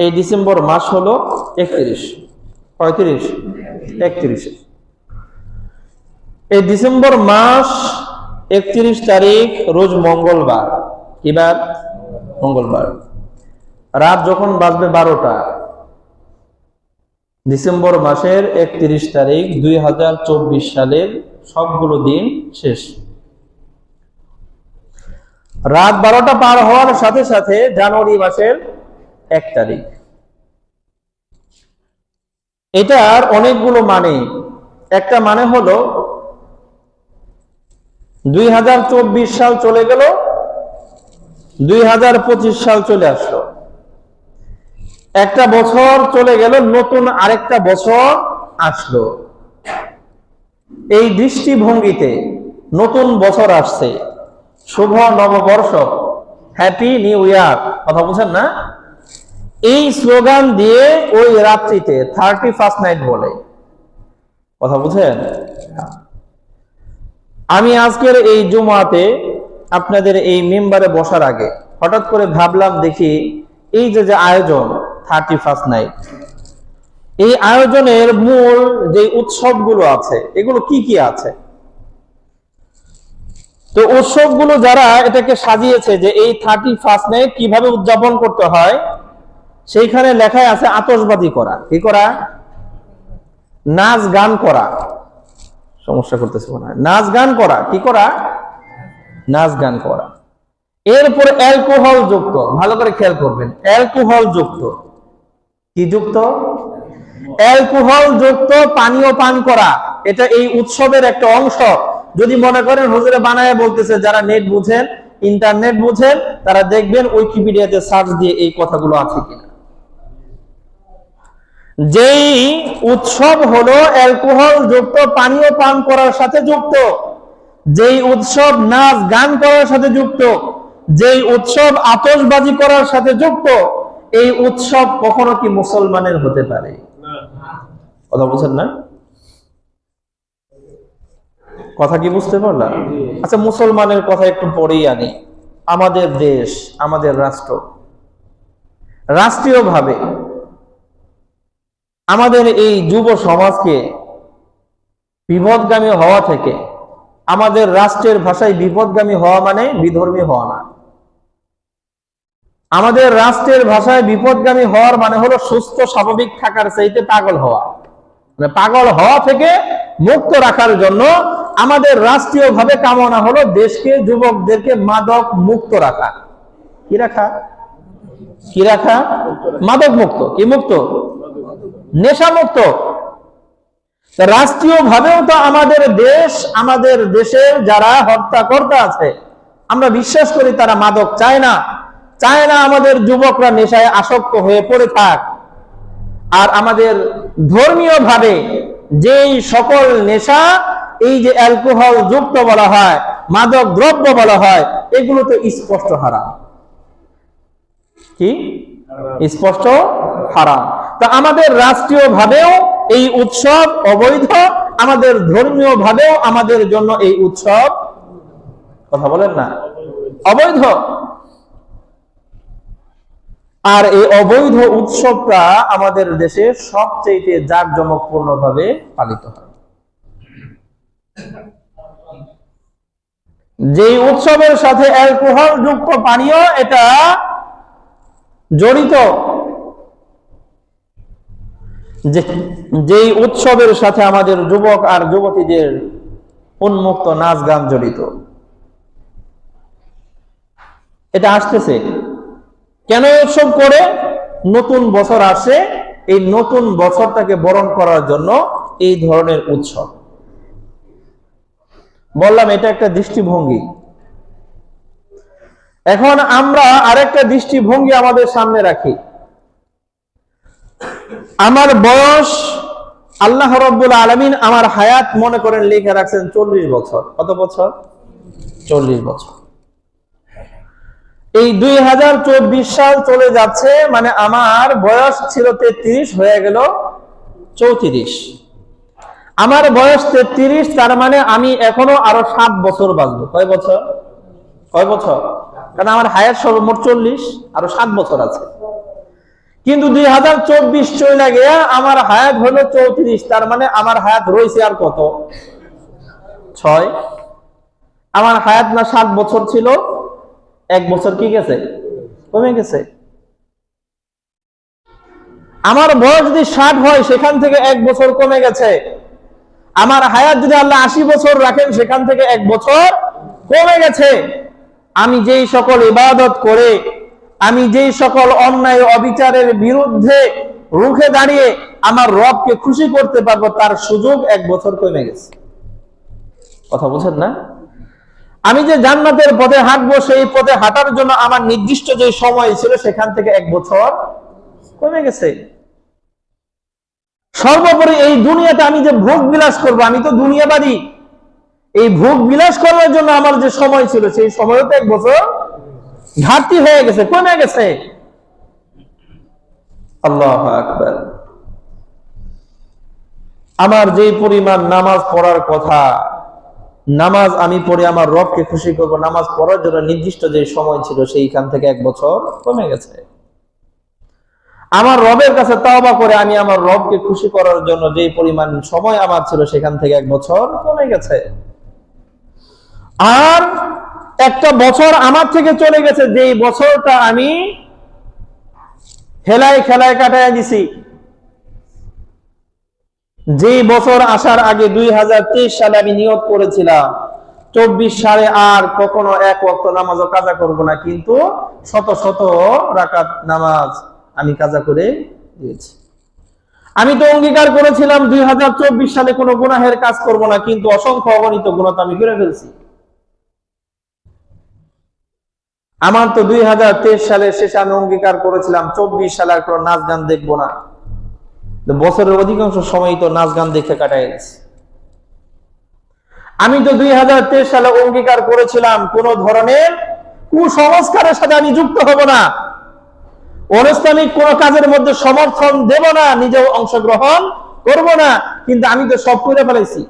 এই ডিসেম্বর মাস হলো 31। 35? 31। এই ডিসেম্বর মাস 31 তারিখ রোজ মঙ্গলবার। কি বার? মঙ্গলবার। রাত যখন বাজবে 12টা, ডিসেম্বর মাসের 31 তারিখ 2024 সালের সবগুলো দিন শেষ। রাত 12টা পার হওয়ার সাথে সাথে জানুয়ারি মাসের 1 তারিখ। এটার অনেকগুলো মানে। একটা মানে হলো 2024 সাল চলে গেল, 2025 সাল চলে আসলো। একটা বছর চলে গেল, নতুন আরেকটা বছর আসলো। এই দৃষ্টিভঙ্গিতে নতুন বছর আসছে, শুভ নববর্ষ, হ্যাপি নিউ ইয়ার, কথা বুঝেন না? এই স্লোগান দিয়ে ওই রাত্রিতে 31st নাইট বলে, কথা বুঝেন? আমি আজকের এই জুমাতে আপনাদের এই মেম্বারে বসার আগে হঠাৎ করে ভাবলাম, দেখি এই যে আয়োজন 31st নাইট, এই আয়োজনের মূল যে উৎসবগুলো আছে এগুলো কি কি আছে। তো উৎসবগুলো যারা এটাকে সাজিয়েছে যে এই 31st নাইট কিভাবে উদযাপন করতে হয়, সেইখানে লেখায় আছে আতশবাজি করা, কি করা, নাচ গান করা, সমস্যা করতেছে মনে হয়। নাচ গান করা, কি করা? নাচ গান করা। এরপর অ্যালকোহল যুক্ত, ভালো করে খেয়াল করবেন, অ্যালকোহল যুক্ত, কি যুক্ত? অ্যালকোহল যুক্ত পানীয় পান করা, এটা এই উৎসবের একটা অংশ। যদি মনে করেন হুজুরে বানায় বলতেছে, যারা নেট বুঝেন, ইন্টারনেট বুঝেন, তারা দেখবেন উইকিপিডিয়াতে সার্চ দিয়ে এই কথাগুলো আছে কিনা। যেই উৎসব হলো অ্যালকোহল যুক্ত পানীয় পান করার সাথে যুক্ত, যেই উৎসব নাচ গান করার সাথে যুক্ত, যেই উৎসব আতশবাজি করার সাথে যুক্ত, এই উৎসব কখনো কি মুসলমানের হতে পারে? কথা বলছেন না? কথা কি বুঝতে পারলাম? আচ্ছা, মুসলমানের কথা একটু পরেই আনি। আমাদের দেশ, আমাদের রাষ্ট্র, রাষ্ট্রীয়ভাবে আমাদের এই যুব সমাজকে বিপদগামী হওয়া থেকে, আমাদের রাষ্ট্রের ভাষায় বিপদগামী হওয়া মানে বিধর্মী হওয়া না। আমাদের রাষ্ট্রের ভাষায় বিপদগামী হওয়ার মানে হলো সুস্থ স্বাভাবিক থাকার চাইতে পাগল হওয়া। মানে পাগল হওয়া থেকে মুক্ত রাখার জন্য আমাদের রাষ্ট্রীয়ভাবে কামনা হলো দেশকে, যুবকদেরকে মাদক মুক্ত রাখা। কি রাখা? কি রাখা? মাদক মুক্ত। কি মুক্ত? নেশা মুক্ত। রাষ্ট্রীয় ভাবেও তো আমাদের দেশ, আমাদের দেশের যারা হত্যাকর্তা আছে, আমরা বিশ্বাস করি তারা মাদক চায় না, চায় না আমাদের যুবকরা নেশায় আসক্ত হয়ে পড়ে থাক। আর আমাদের ধর্মীয় ভাবে যেই সকল নেশা, এই যে অ্যালকোহল যুক্ত বলা হয়, মাদক দ্রব্য বলা হয়, এগুলো তো স্পষ্ট হারাম। কি? স্পষ্ট হারাম। তা আমাদের রাষ্ট্রীয় ভাবেও এই উৎসব অবৈধ, আমাদের ধর্মীয় ভাবেও আমাদের জন্য এই উৎসব, কথা বলেন না, অবৈধ। আর এই অবৈধ উৎসবটা আমাদের দেশে সবচেয়ে জাঁকজমকপূর্ণ ভাবে পালিত হয়। যেই উৎসবের সাথে অ্যালকোহল যুক্ত পানীয় এটা জড়িত, যেই উৎসবের সাথে আমাদের যুবক আর যুবতীদের উন্মুক্ত নাচ গান জড়িত, এটা আসতেছে কেন? উৎসব করে নতুন বছর আসে, এই নতুন বছরটাকে বরণ করার জন্য এই ধরনের উৎসব। বললাম এটা একটা দৃষ্টিভঙ্গি। এখন আমরা আরেকটা দৃষ্টিভঙ্গি আমাদের সামনে রাখি। আমার বয়স, আল্লাহ রাব্বুল আলামিন আমার হায়াত মনে করেন লিখে রাখছেন 40 বছর। কত বছর? 40 বছর। এই 2024 সাল চলে যাচ্ছে, মানে আমার বয়স ছিল 33, হয়ে গেল 34। আমার বয়স 33, তার মানে আমি এখনো আরো 7 বছর বাঁচবো। কয় বছর? কয় বছর? কারণ আমার হায়াত সর্বমোট 40, আরো 7 বছর আছে। কিন্তু 2024 চলে গিয়া আমার হায়াত হলো 34, তার মানে আমার হায়াত রয়েছে আর কত? 6। আমার হায়াত না 7 বছর ছিল, 1 বছর কি গেছে? কমে গেছে। আমার বয়স যদি 60 হয়, সেখান থেকে 1 বছর কমে গেছে। আমার হায়াত যদি আল্লাহ 80 বছর রাখেন, সেখান থেকে 1 বছর কমে গেছে। আমি যেই সকল ইবাদত করে, আমি যেই সকল অন্যায় অবিচারের বিরুদ্ধে রুখে দাঁড়িয়ে আমার রবকে খুশি করতে পারবো, তার সুযোগ 1 বছর কমে গেছে। কথা বুঝেন না? আমি যে জান্নাতের পথে হাঁটবো, সেই পথে হাঁটার জন্য আমার নির্দিষ্ট যে সময় ছিল, সেখান থেকে 1 বছর কমে গেছে। সর্বোপরি এই দুনিয়াতে আমি যে ভোগ বিলাস করবো, আমি তো দুনিয়াবাদী, এই ভোগ বিলাস করার জন্য আমার যে সময় ছিল, সেই সময়ও তো 1 বছর ঘাটতি হয়ে গেছে, কমে গেছে। আল্লাহু আকবার। আমার যে পরিমাণ নামাজ পড়ার কথা, নামাজ আমি পড়ে আমার রবকে খুশি করব, নামাজ পড়ার জন্য নির্দিষ্ট যে সময় ছিল, সেইখান থেকে 1 বছর কমে গেছে। আমার রবের কাছে তওবা করে আমি আমার রবকে খুশি করার জন্য যে পরিমাণ সময় আমার ছিল, সেখান থেকে 1 বছর কমে গেছে। আর একটা বছর আমার থেকে চলে গেছে, যেই বছরটা আমি হেলায় খেলায় কাটায় দিছি। যে বছর আসার আগে 2023 সালে আমি নিয়ত করেছিলাম 24 সালে আর কখনো এক ওয়াক্ত নামাজও কাজা করব না, কিন্তু শত শত রাকাত নামাজ আমি কাজা করে দিয়েছি। আমি তো অঙ্গীকার করেছিলাম 2024 সালে কোনো গুনাহের কাজ করব না, কিন্তু অসংখ্য অগণিত গুনাহ তো আমি করে ফেলছি। আমার তো 2023 সালের শেষে আমি অঙ্গীকার করেছিলাম 24 সালে আর কোনো নাচ গান দেখবো না। বছরের অধিকাংশ সময় তো নাচ গান দেখে কাটাই গেছে। আমি তো 2023 সালে অঙ্গীকার করেছিলাম কোন ধরনের কুসংস্কারের সাথে আমি যুক্ত হব না, অনানুষ্ঠানিক কোন কাজের মধ্যে সমর্থন দেব না, নিজেও অংশগ্রহণ করব না, কিন্তু আমি তো সব করে ফেলেছি।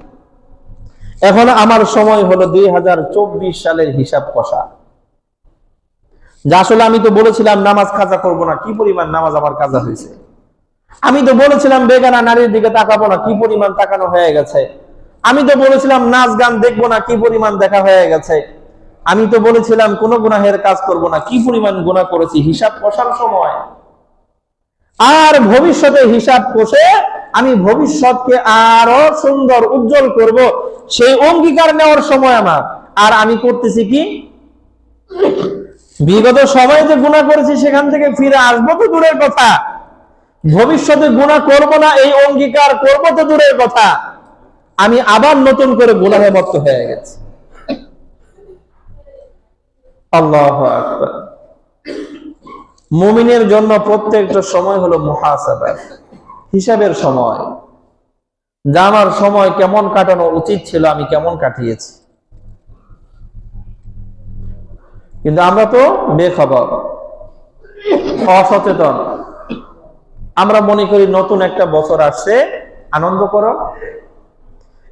এখন আমার সময় হলো 2024 সালের হিসাব কষা। যা আসলে আমি তো বলেছিলাম নামাজ কাজা করব না, কি পরিমাণ নামাজ আমার কাজা হয়েছে। আমি তো বলেছিলাম বেগানা নারীর দিকে তাকাবো না, কি পরিমাণ তাকানো হয়ে গেছে। আমি তো বলেছিলাম নাচ গান দেখবো না, কি পরিমাণ দেখা হয়ে গেছে। আমি তো বলেছিলাম কোন গুনাহের কাজ করব না, কি পরিমাণ গুনাহ করেছি। হিসাব কষার সময় আর ভবিষ্যতে হিসাব কষে আমি ভবিষ্যৎকে আরো সুন্দর উজ্জ্বল করব, সেই অঙ্গীকার নেওয়ার সময় আমার। আর আমি করতেছি কি, বিগত সময়ে যে গুনাহ করেছি সেখান থেকে ফিরে আসবো তো দূরের কথা, ভবিষ্যতে গুনাহ করব না এই অঙ্গীকার করব তো দূরের কথা, আমি আবার নতুন করে গুনাহে মত্ত হয়ে গেছি। আল্লাহু আকবার। মুমিনের জন্য প্রত্যেকটা সময় হলো মুহাসাবা, হিসাবের সময়। যা আমার সময় কেমন কাটানো উচিত ছিল আমি কেমন কাটিয়েছি। কিন্তু আমরা তো বেখবর, অসচেতন। আমরা মনে করি নতুন একটা বছর আসছে, আনন্দ করো,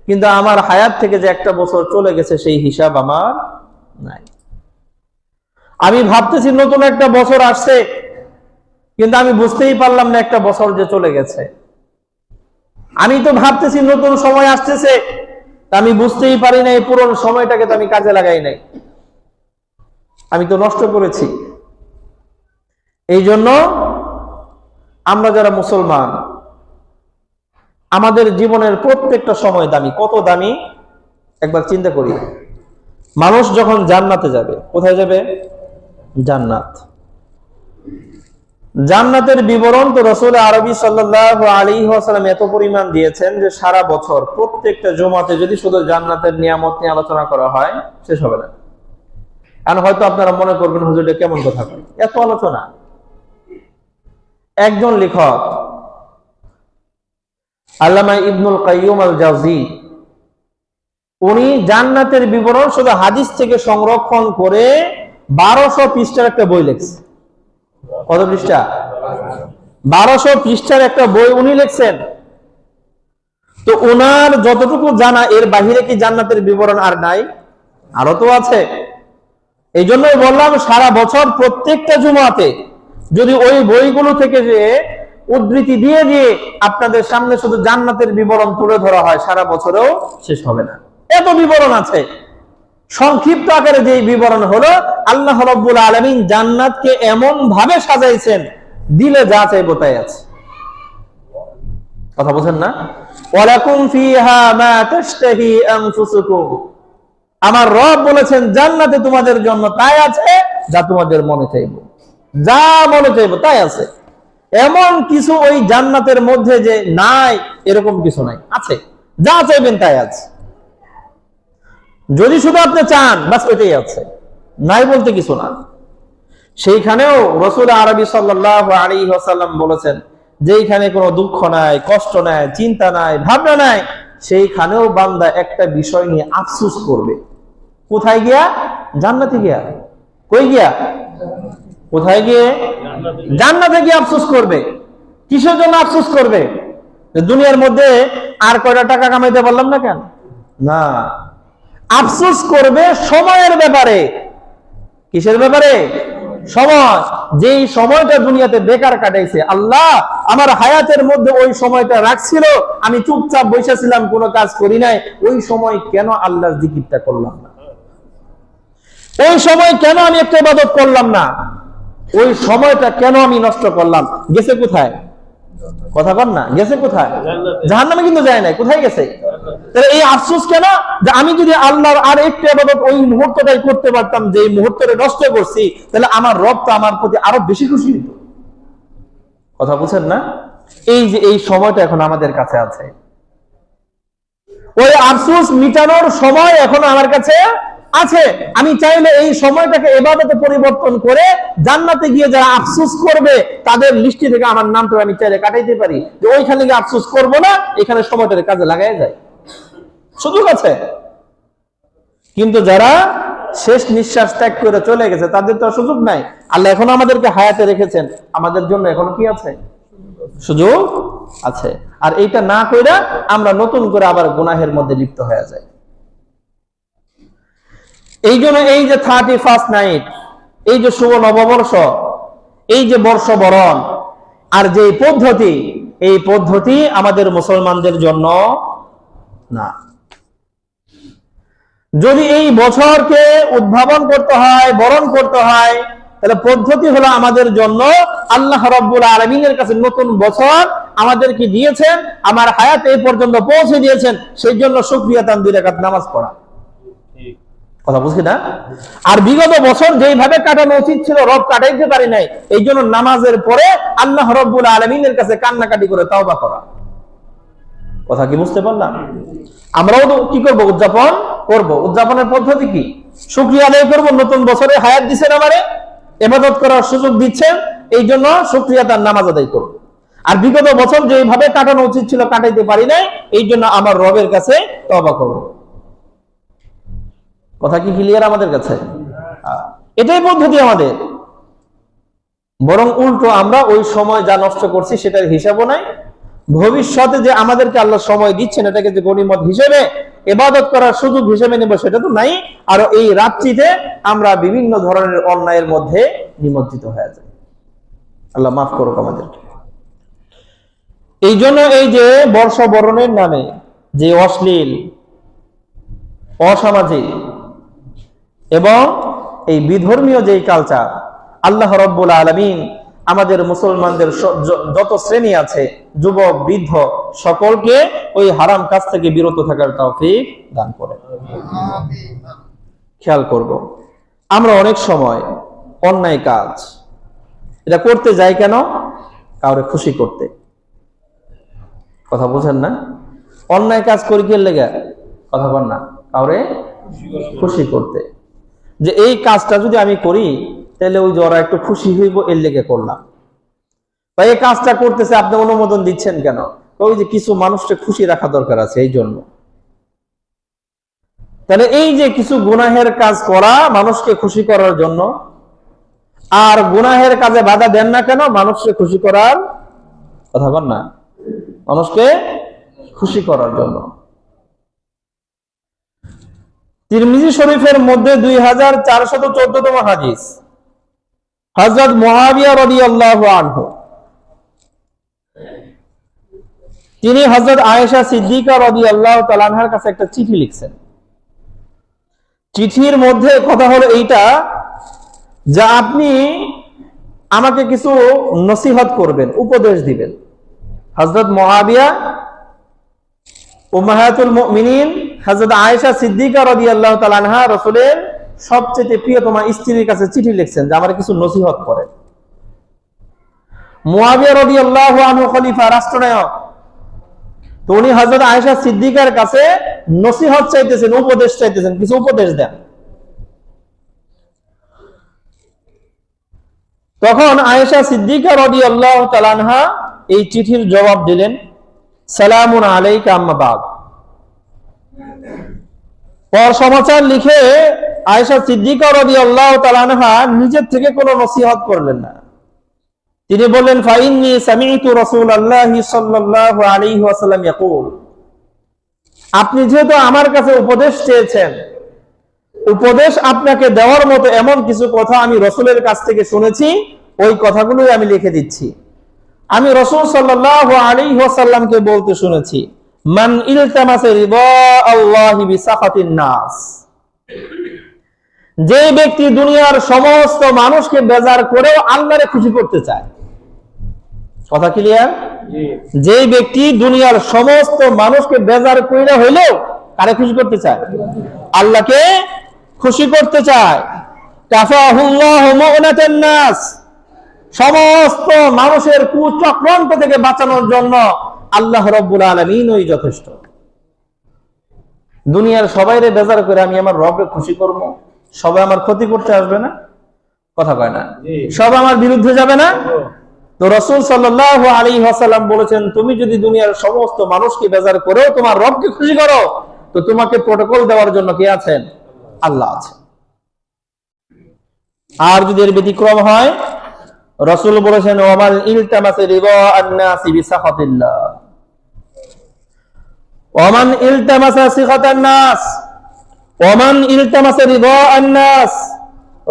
কিন্তু আমার হায়াত থেকে যে একটা বছর চলে গেছে সেই হিসাব আমার নাই। আমি ভাবতেছি নতুন একটা বছর আসছে, কিন্তু আমি বুঝতেই পারলাম না একটা বছর যে চলে গেছে। আমি তো ভাবতেছি নতুন সময় আসতেছে, আমি বুঝতেই পারি না এই পুরনো সময়টাকে তো আমি কাজে লাগাই নাই, আমি তো নষ্ট করেছি। এই জন্য আমরা যারা মুসলমান, আমাদের জীবনের প্রত্যেকটা সময় দামি। কত দামি একবার চিন্তা করি। মানুষ যখন জান্নাতে যাবে, কোথায় যাবে? জান্নাত। জান্নাতের বিবরণ তো রাসূল আরবি সাল্লাল্লাহু আলাইহি ওয়াসাল্লাম এত পরিমাণ দিয়েছেন যে সারা বছর প্রত্যেকটা জুমাতে যদি শুধু জান্নাতের নিয়ামত নিয়ে আলোচনা করা হয় শেষ হবে না। আর হয়তো আপনারা মনে করবেন হুজুর এটা কেমন কথা, এত আলোচনা। একজন লেখক আল্লামা ইবনুল কাইয়্যিম আল জাওজি, উনি জান্নাতের বিবরণ শুধু হাদিস থেকে সংরক্ষণ করে 1200 পৃষ্ঠার একটা বই লিখছেন। কত পৃষ্ঠা? 1200 পৃষ্ঠার একটা বই উনি লিখছেন। তো ওনার যতটুকু জানা, এর বাহিরে কি জান্নাতের বিবরণ আর নাই? আরো তো আছে। এই জন্যই বললাম সারা বছর প্রত্যেকটা জুমাতে যদি ওই বইগুলো থেকে যে উদ্ধৃতি দিয়ে দিয়ে আপনাদের সামনে শুধু জান্নাতের বিবরণ তুলে ধরা হয়, সারা বছরেও শেষ হবে না। এত বিবরণ আছে। সংক্ষিপ্ত আকারে যে বিবরণ হলো আল্লাহ রাব্বুল আলামিন জান্নাতকে এমন ভাবে সাজাইছেন, দিলে যা চাইবো তাই আছে। কথা বুঝেন না? ওয়ালাকুম ফিহা মা তাশতাহি আনফুসুকুম, আমার রব বলেছেন জান্নাতে তোমাদের জন্য তাই আছে যা তোমাদের মনে চাইবো, যা মনে চাইবো তাই আছে। এমন কিছু ওই জান্নাতের মধ্যে যে নাই এরকম কিছু নাই, আছে। যা চাইবেন তাই আছে। যদি শুধু আপনি চান বাস ওইটাই আছে, নাই বলতে কিছু না। সেইখানেও রাসূল আরবি সাল্লাল্লাহু আলাইহি ওয়াসাল্লাম বলেছেন যেইখানে কোনো দুঃখ নাই, কষ্ট নাই, চিন্তা নাই, ভাবনা নাই, সেইখানেও বান্দা একটা বিষয় নিয়ে আফসোস করবে। কোথায় গিয়া? জান্নাতে গিয়া। কই গিয়া? কোথায় গিয়ে? জান্নাতে গিয়ে আফসোস করবে। কিসের জন্য আফসোস করবে? দুনিয়ার মধ্যে আর কয়টা টাকা কামাইতে পারলাম না কেন? না, আফসোস করবে সময়ের ব্যাপারে। কিসের ব্যাপারে? সময়। যেই সময়টা দুনিয়াতে বেকার কাটাইছে, আল্লাহ আমার হায়াতের মধ্যে ওই সময়টা রাখছিল, আমি চুপচাপ বসেছিলাম, কোনো কাজ করি নাই, ওই সময় কেন আল্লাহর জিকিরটা করলাম না? ওই সময় কেন আমি একটা ইবাদত করলাম না? ওই সময়টা কেন আমি নষ্ট করলাম? গেছে কোথায়? কথা বল না, গেছে কোথায়? জাহান্নামে কিন্তু যায় নাই, কোথায় গেছে? তাহলে এই আফসোস কেন যে আমি যদি আল্লাহর আর একটু ইবাদত ওই মুহূর্তটাই করতে পারতাম, যে এই মুহূর্তটা নষ্ট করছি, তাহলে আমার রব তো আমার প্রতি আরো বেশি খুশি হতো। কথা বুঝছেন না? এই যে এই সময়টা এখন আমাদের কাছে আছে, ওই আফসোস মিটানোর সময় এখন আমার কাছে আছে। আমি চাইলে এই সময়টাকে ইবাদতে পরিবর্তন করে জান্নাতে গিয়ে যারা আফসোস করবে তাদের লিস্টি থেকে আমার নামটা আমি চাইলে কাটাইতে পারি, যে ওইখানে গিয়ে আফসোস করব না, এখানে সময়টাকে কাজে লাগাই যায়, সুযোগ আছে। কিন্তু যারা শেষ নিঃশ্বাস ত্যাগ করে চলে গেছে তাদের তো সুযোগ নাই। আল্লাহ এখন আমাদেরকে হায়াতে রেখেছেন, আমাদের জন্য এখন কি আছে? সুযোগ আছে। আর এইটা না কইরা আমরা নতুন করে আবার গুনাহের মধ্যে লিপ্ত হয়ে যাই। এই জন্য এই যে 31st নাইট, এই যে শুভ নববর্ষ, এই যে বর্ষবরণ আর যে পদ্ধতি, এই পদ্ধতি আমাদের মুসলমানদের জন্য না। যদি এই বছরকে উদ্ভাবন করতে হয়, বরণ করতে হয়, তাহলে পদ্ধতি হলো আমাদের জন্য আল্লাহ রাব্বুল আলামিনের কাছে নতুন বছর আমাদেরকে দিয়েছেন, আমার হায়াত এই পর্যন্ত পৌঁছে দিয়েছেন, সেই জন্য শুকরিয়া তান 2 রাকাত নামাজ পড়া। কথা বুঝি না? আর বিগত বছর যেইভাবে কাটানো উচিত ছিল রব কাটাইতে পারি নাই, এই জন্য নামাজের পরে আল্লাহ রাব্বুল আলামিনের কাছে কান্নাকাটি করে তাওবা করা। কথা কি বুঝতে পারলাম? আমরাও তো কি করব? উদযাপন করব। উদযাপনের পদ্ধতি কি? শুকরিয়া আদায় করব, নতুন বছরে হায়াত দিচ্ছেন, আমারে ইবাদত করার সুযোগ দিচ্ছেন, এই জন্য শুকরিয়া তার নামাজ আদায় করব। আর বিগত বছর যেভাবে কাটানো উচিত ছিল কাটাইতে পারি নাই, এই জন্য আমার রবের কাছে তওবা করব। কথা কি ক্লিয়ার আমাদের কাছে? এটাই পদ্ধতি আমাদের। বরং উল্টো আমরা ওই সময় যা নষ্ট করছি সেটার হিসাবও নাই, ভবিষ্যতে যে আমাদেরকে আল্লাহ সময় দিচ্ছেন এটাকে যে গনিমত হিসেবে ইবাদত করার সুযোগ হিসেবে নেব সেটা তো নাই। আর এই রাত্রিতে আমরা বিভিন্ন ধরনের অন্যায়ের মধ্যে নিমজ্জিত হয়ে যাই। আল্লাহ মাফ করুক আমাদেরকে। এই জন্য এই যে বর্ষবরণের নামে যে অশ্লীল, অসামাজিক এবং এই বিধর্মীয় যেই কালচার, আল্লাহ রাব্বুল আলামিন আমাদের মুসলমানদের যত শ্রেণী আছে, যুবক বৃদ্ধ সকলকে ওই হারাম কাজ থেকে বিরত থাকার তৌফিক দান করেন। খেয়াল করব, আমরা অনেক সময় অন্যায় কাজ এটা করতে যাই কেন? কাউরে খুশি করতে। কথা বুঝেন না? অন্যায় কাজ করি কি লেগে? কথা বল না, কাউরে খুশি করতে, যে এই কাজটা যদি আমি করি তাহলে ওই যে ওরা একটু খুশি হইব, এর লেগে করলাম। বা এই কাজটা করতেছে, আপনি অনুমোদন দিচ্ছেন কেন? ওই যে কিছু মানুষকে খুশি রাখা দরকার আছে, এই জন্য। তাহলে এই যে কিছু গুনাহের কাজ করা মানুষকে খুশি করার জন্য, আর গুনাহের কাজে বাধা দেন না কেন? মানুষকে খুশি করার, কথা বল না, মানুষকে খুশি করার জন্য। তিরমিজি শরীফের মধ্যে 2414তম হাদিস, হযরত মুআবিয়া রাদিয়াল্লাহু আনহু তিনি হযরত আয়েশা সিদ্দিকা রাদিয়াল্লাহু তাআলা আনহার কাছে একটা চিঠি লিখছেন। চিঠির মধ্যে কথা হলো এইটা যে আপনি আমাকে কিছু নসিহত করবেন, উপদেশ দিবেন। হযরত মুআবিয়া উম্মাহাতুল মুমিনিন হযরত আয়েশা সিদ্দিকা রাদিয়াল্লাহু তাআলা আনহা রাসূলের সবচেয়ে প্রিয়তমা স্ত্রীর কাছে চিঠি লিখছেন যে আমার কিছু নসিহত করেন। মুআবিয়া রাদিয়াল্লাহু আনহু খলিফা, রাষ্ট্রনায়ক, তো উনি হযরত আয়েশা সিদ্দিকার কাছে নসিহত চাইতেছেন, উপদেশ চাইতেছেন, কিছু উপদেশ দেন। তখন আয়েশা সিদ্দিকা রাদিয়াল্লাহু তাআলা আনহা এই চিঠির জবাব দিলেন, সালামুন আলাইকা আম্মা বাদ। পর সমাচার লিখে আয়েশা সিদ্দিকা রাদিয়াল্লাহু তাআলা আনহা নিজের থেকে কোনো নসিহত করলেন না। তিনি বললেন, ফাইন্নী সামি'তু রাসূলুল্লাহি সাল্লাল্লাহু আলাইহি ওয়াসাল্লাম ইয়াকুল, আপনি যেহেতু আমার কাছে উপদেশ চেয়েছেন, উপদেশ আপনাকে দেওয়ার মতো এমন কিছু কথা আমি রাসূলের কাছ থেকে শুনেছি, ওই কথাগুলোই আমি লিখে দিচ্ছি। আমি রাসূল সাল্লাল্লাহু আলাইহি ওয়াসাল্লামকে বলতে শুনেছি, মান ইলতামাসা রিদা আল্লাহি বিসাখাতিন নাস, যে ব্যক্তি দুনিয়ার সমস্ত মানুষকে বেজার করেও আল্লাহরে খুশি করতে চায়, কথা ক্লিয়ার? যে ব্যক্তি দুনিয়ার সমস্ত মানুষকে বেজার কইরা হইলেও কারে খুশি করতে চায়? আল্লাহকে খুশি করতে চায়। কাফাহুল্লাহু মুনাতান নাস, সমস্ত মানুষের কুচক্রান্ত থেকে বাঁচানোর জন্য আল্লাহ রাব্বুল আলামিন ওই যথেষ্ট। দুনিয়ার সবাইরে বেজার করে আমি আমার রবকে খুশি করব, সবাই আমার ক্ষতি করতে আসবে না? কথা কয় না? সবাই আমার বিরুদ্ধে যাবে না? তো রাসূল সাল্লাল্লাহু আলাইহি ওয়াসাল্লাম বলেছেন, তুমি যদি দুনিয়ার সমস্ত মানুষকে বেজার করেও তোমার রবকে খুশি করো, তো তোমাকে প্রটোকল দেওয়ার জন্য কে আছেন? আল্লাহ আছেন। আর যদি এর ব্যতিক্রম হয়, রাসূল বলেছেন, ওয়ামাল ইলতামাসা রিদা আন-নাসি বিসাখাতিল্লাহ, ওয়ামান ইলতামাসা সিখাতান নাস, ওয়ামান ইলতামাসা রিদা আন-নাস।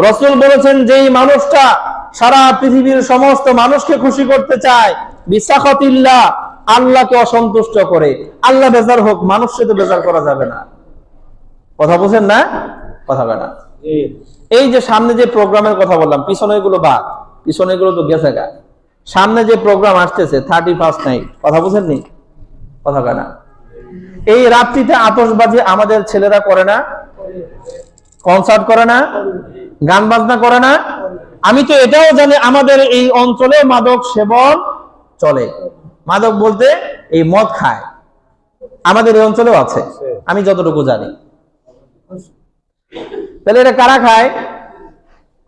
রাসূল বলেছেন, যেই মানুষটা সারা পৃথিবীর সমস্ত মানুষকে খুশি করতে চায়, বিসাখাতিল্লাহ, আল্লাহকে অসন্তুষ্ট করে, আল্লাহ বেজার হোক, মানুষকে তো বেজার করা যাবে না। কথা বুঝেন না? কথা বলে না। এই যে সামনে যে প্রোগ্রামের কথা বললাম, পিছনে গুলো বাদ, পিছনে গুলো তো গেছে গা, সামনে যে প্রোগ্রাম আসতেছে 31st নাইট, কথা বুঝেননি? কথা কয় না? এই রাত্রিতে আতশবাজি আমাদের ছেলেরা করে না? কনসার্ট করে না? গান বাজনা করে না? আমি তো এটাও জানি আমাদের এই অঞ্চলে মাদক সেবন চলে। মাদক বলতে এই মদ খায়, আমাদের এই অঞ্চলেও আছে, আমি যতটুকু জানি। তাহলে এটা কারা খায়?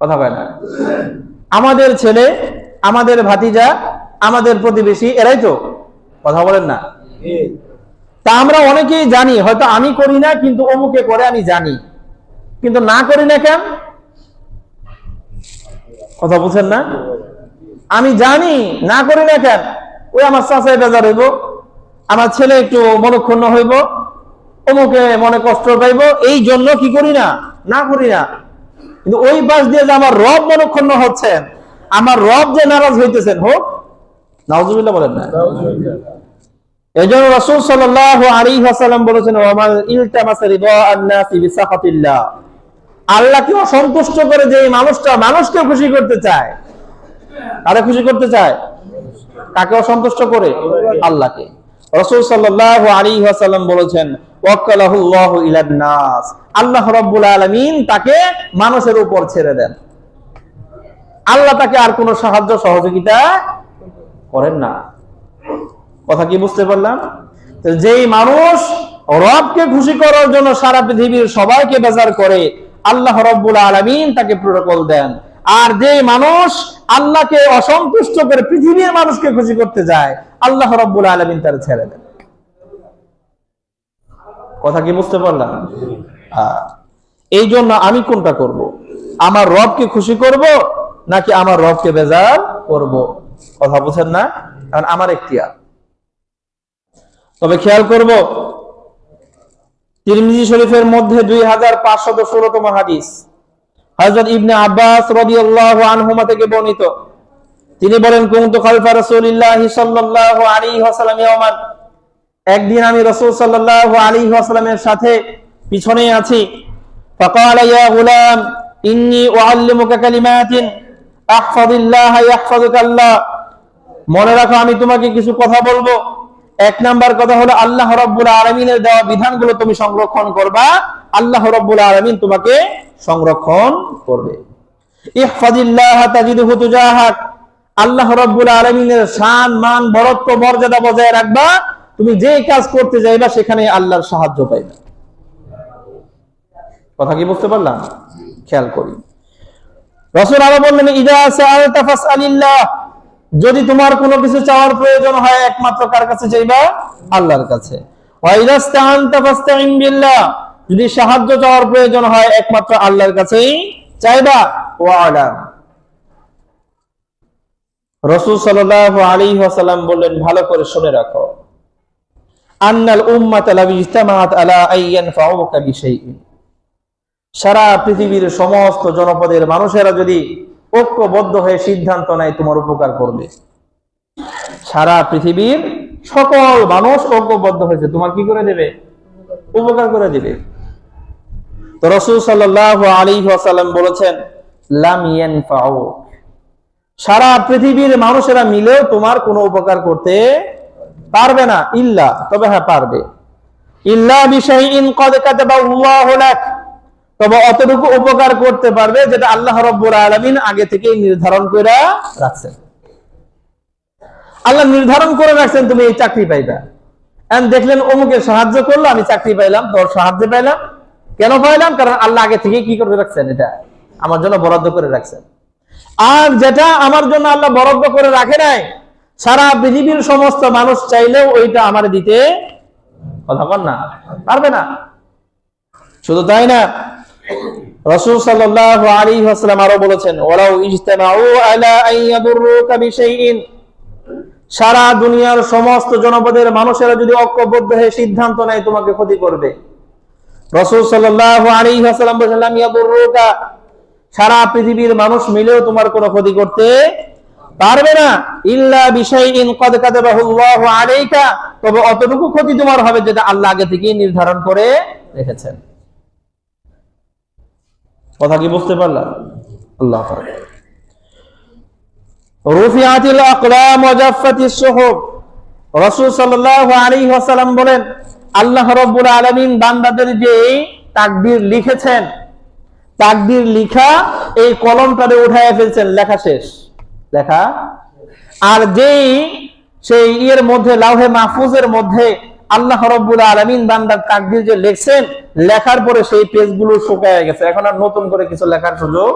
কথা কয় না? আমাদের ছেলে, আমাদের ভাতিজা, আমাদের প্রতিবেশী, এরাই তো। কথা বলেন না? তা আমরা অনেকেই জানি, হয়তো আমি করি না কিন্তু অমুকে করে, আমি জানি, কিন্তু না করি না কেন? কথা বুঝেন না? আমি জানি, না করি না কেন? ওই আমার চাচাই বেজার হইব, আমার ছেলে একটু মনক্ষুণ্ণ হইব, অমুকে মনে কষ্ট পাইব, এই জন্য কি করি না? না করি না। কিন্তু ওই পাশ দিয়ে যে আমার রব মনক্ষুণ্ণ হচ্ছেন, আমার রব যে নারাজ হইতেছেন, হোক, নাউজুবিল্লাহ বলেন না? এই জন্য রাসূল সাল্লাল্লাহু আলাইহি ওয়াসাল্লাম বলেছেন, ওয়ামাল ইলতামাসা রিদা আন-নাসি বিসাখাতিল্লাহ, আল্লাহকে অসন্তুষ্ট করে যে মানুষটা মানুষকে খুশি করতে চায়, কারে খুশি করতে চায়? কাকে অসন্তুষ্ট করে? আল্লাহকে। রাসূল সাল্লাল্লাহু আলাইহি ওয়াসাল্লাম বলেছেন, ওয়াক্কালাহুল্লাহু ইলান নাস, আল্লাহ রাব্বুল আলামিন তাকে মানুষের উপর ছেড়ে দেন। আল্লাহ তাকে আর কোনো সাহায্য সহযোগিতা করেন না। কথা কি বুঝতে পারলাম? যেই মানুষ রবকে খুশি করার জন্য সারা পৃথিবীর সবাইকে বেজার করে, আল্লাহ রাব্বুল আলামিন তাকে প্রটোকল দেন। আর যে মানুষ আল্লাহকে অসন্তুষ্ট করে পৃথিবীর মানুষকে খুশি করতে যায়, আল্লাহ রাব্বুল আলামিন তার ছেড়ে দেন। কথা কি বুঝতে পারলাম? এই জন্য আমি কোনটা করব? আমার রবকে খুশি করব নাকি আমার রবকে বেজার করব? কথা বুঝেন না? কারণ আমার এখতিয়ার। তবে খেয়াল করব, তিরমিজি শরীফের মধ্যে 2516তম হাদিস, হযরত ইবনে আব্বাস রাদিয়াল্লাহু আনহুমা থেকে বর্ণিত। তিনি বলেন, কুনতু খালফা রাসূলিল্লাহি সাল্লাল্লাহু আলাইহি ওয়াসাল্লাম ইয়াওমান, একদিন আমি রাসূল সাল্লাল্লাহু আলাইহি ওয়াসাল্লামের সাথে পিছনে আছি। ফাকালা ইয়া গুলাম ইন্নী উআল্লিমুকা কালিমাতিন আহফাযিল্লাহা ইয়াহফাযুকাল্লাহ, মনে রাখো আমি তোমাকে কিছু কথা বলবো। এক নাম্বার কথা হলো, আল্লাহ রাব্বুল আলামিনের দেওয়া বিধানগুলো তুমি সংরক্ষণ করবা, আল্লাহ রাব্বুল আলামিন তোমাকে সংরক্ষণ করবে। ইহফাযিল্লাহা তাজিদহু তুজাহাক, আল্লাহ রাব্বুল আলামিনের শান, মান, বরত্ব, মর্যাদা বজায় রাখবা, তুমি যে কাজ করতে যাইবা সেখানে আল্লাহর সাহায্য পাইবা। কথা কি বুঝতে পারলাম? খেয়াল করি। রাসূল আরো বললেন, ইযা সাআলতা ফাসআলিল্লাহ, যদি তোমার কোনো কিছু চাওয়ার প্রয়োজন হয় একমাত্র কার কাছে চাইবা? আল্লাহর কাছে। ওয়া ইযা ইসতাআনতা ফাসতাইন বিল্লাহ, যদি সাহায্য চাওয়ার প্রয়োজন হয় একমাত্র আল্লাহর কাছেই চাইবা। ওয়া আলাম, রাসূল সাল্লাল্লাহু আলাইহি ওয়াসাল্লাম বললেন, ভালো করে শুনে রাখো, আন্নাল উম্মাতা লাউ ইজতামাআত আলা আইয়ানফাউকা বিশাইইন, সারা পৃথিবীর সমস্ত জনপদের মানুষেরা যদি ঐক্যবদ্ধ হয়ে সিদ্ধান্ত নেয় তোমার উপকার করবে, সারা পৃথিবীর সকল মানুষ ঐক্যবদ্ধ হয়েছে, তোমার কি করে দেবে? উপকার করে দিবে। তো রাসূল সাল্লাল্লাহু আলাইহি ওয়াসাল্লাম বলেছেন, লাম ইয়ানফাউক, সারা পৃথিবীর মানুষেরা মিলেও তোমার কোনো উপকার করতে পারবে না, ইল্লা, তবে হ্যাঁ পারবে, ইল্লা বিশাইইন ক্বাদ কাতাবাল্লাহু লাক, তবে অতটুকু উপকার করতে পারবে যেটা আল্লাহ রাব্বুল আলামিন আগে থেকেই নির্ধারণ করে রাখছেন। আল্লাহ নির্ধারণ করে রাখছেন তুমি এই চাকরি পাইবা, এন্ড দেখলেন অমুকে সাহায্য করলো, আমি চাকরি পাইলাম, তোর সাহায্য পাইলাম। কেন পাইলাম? কারণ আল্লাহ আগে থেকেই কি করে রাখছেন, এটা আমার জন্য বরাদ্দ করে রাখছেন। আর যেটা আমার জন্য আল্লাহ বরাদ্দ করে রাখে নাই, সারা পৃথিবীর সমস্ত মানুষ চাইলেও ওইটা আমার দিতে কথা বল না পারবে না। শুধু তাই না, রাসূল সাল্লাল্লাহু আলাইহি ওয়াসাল্লাম আরো বলেছেন, ওয়ালাউ ইজতামাউ আলা আন ইয়াদুররুকা বিশাইইন, সারা দুনিয়ার সমস্ত জনপদের মানুষেরা যদি ঐক্যবদ্ধ হয়ে সিদ্ধান্ত নেয় তোমাকে ক্ষতি করবে, রাসূল সাল্লাল্লাহু আলাইহি ওয়াসাল্লাম বলেছেন, ইয়াদুররুকা, সারা পৃথিবীর মানুষ মিলেও তোমার কোনো ক্ষতি করতে পারবে না, ইল্লা বিশাইইন ক্বাদ কাতাবাহুল্লাহু আলাইকা, তবে অতটুকু ক্ষতি তোমার হবে যেটা আল্লাহ আগে থেকেই নির্ধারণ করে রেখেছেন। কথা কি বুঝতে পারলাম? আল্লাহ পাক রুফিআতিল আকলাম ওয়া জাফফাতিস সুহুফ, রাসূল সাল্লাল্লাহু আলাইহি ওয়াসাল্লাম বলেন, আল্লাহ রাব্বুল আলামিন বান্দাদের যে তাকদীর লিখেছেন, তাকদীর লিখা এই কলমটারে উঠায় ফেলছেন, লেখা শেষ, লেখা। আর যেই সেই ইয়ের মধ্যে, লাউহে মাহফুজের মধ্যে আল্লাহ রাব্বুল আলামিন বান্দার তাকদীর যে লিখছেন, লেখার পরে সেই পেজগুলো শুকায় গেছে, এখন আর নতুন করে কিছু লেখার সুযোগ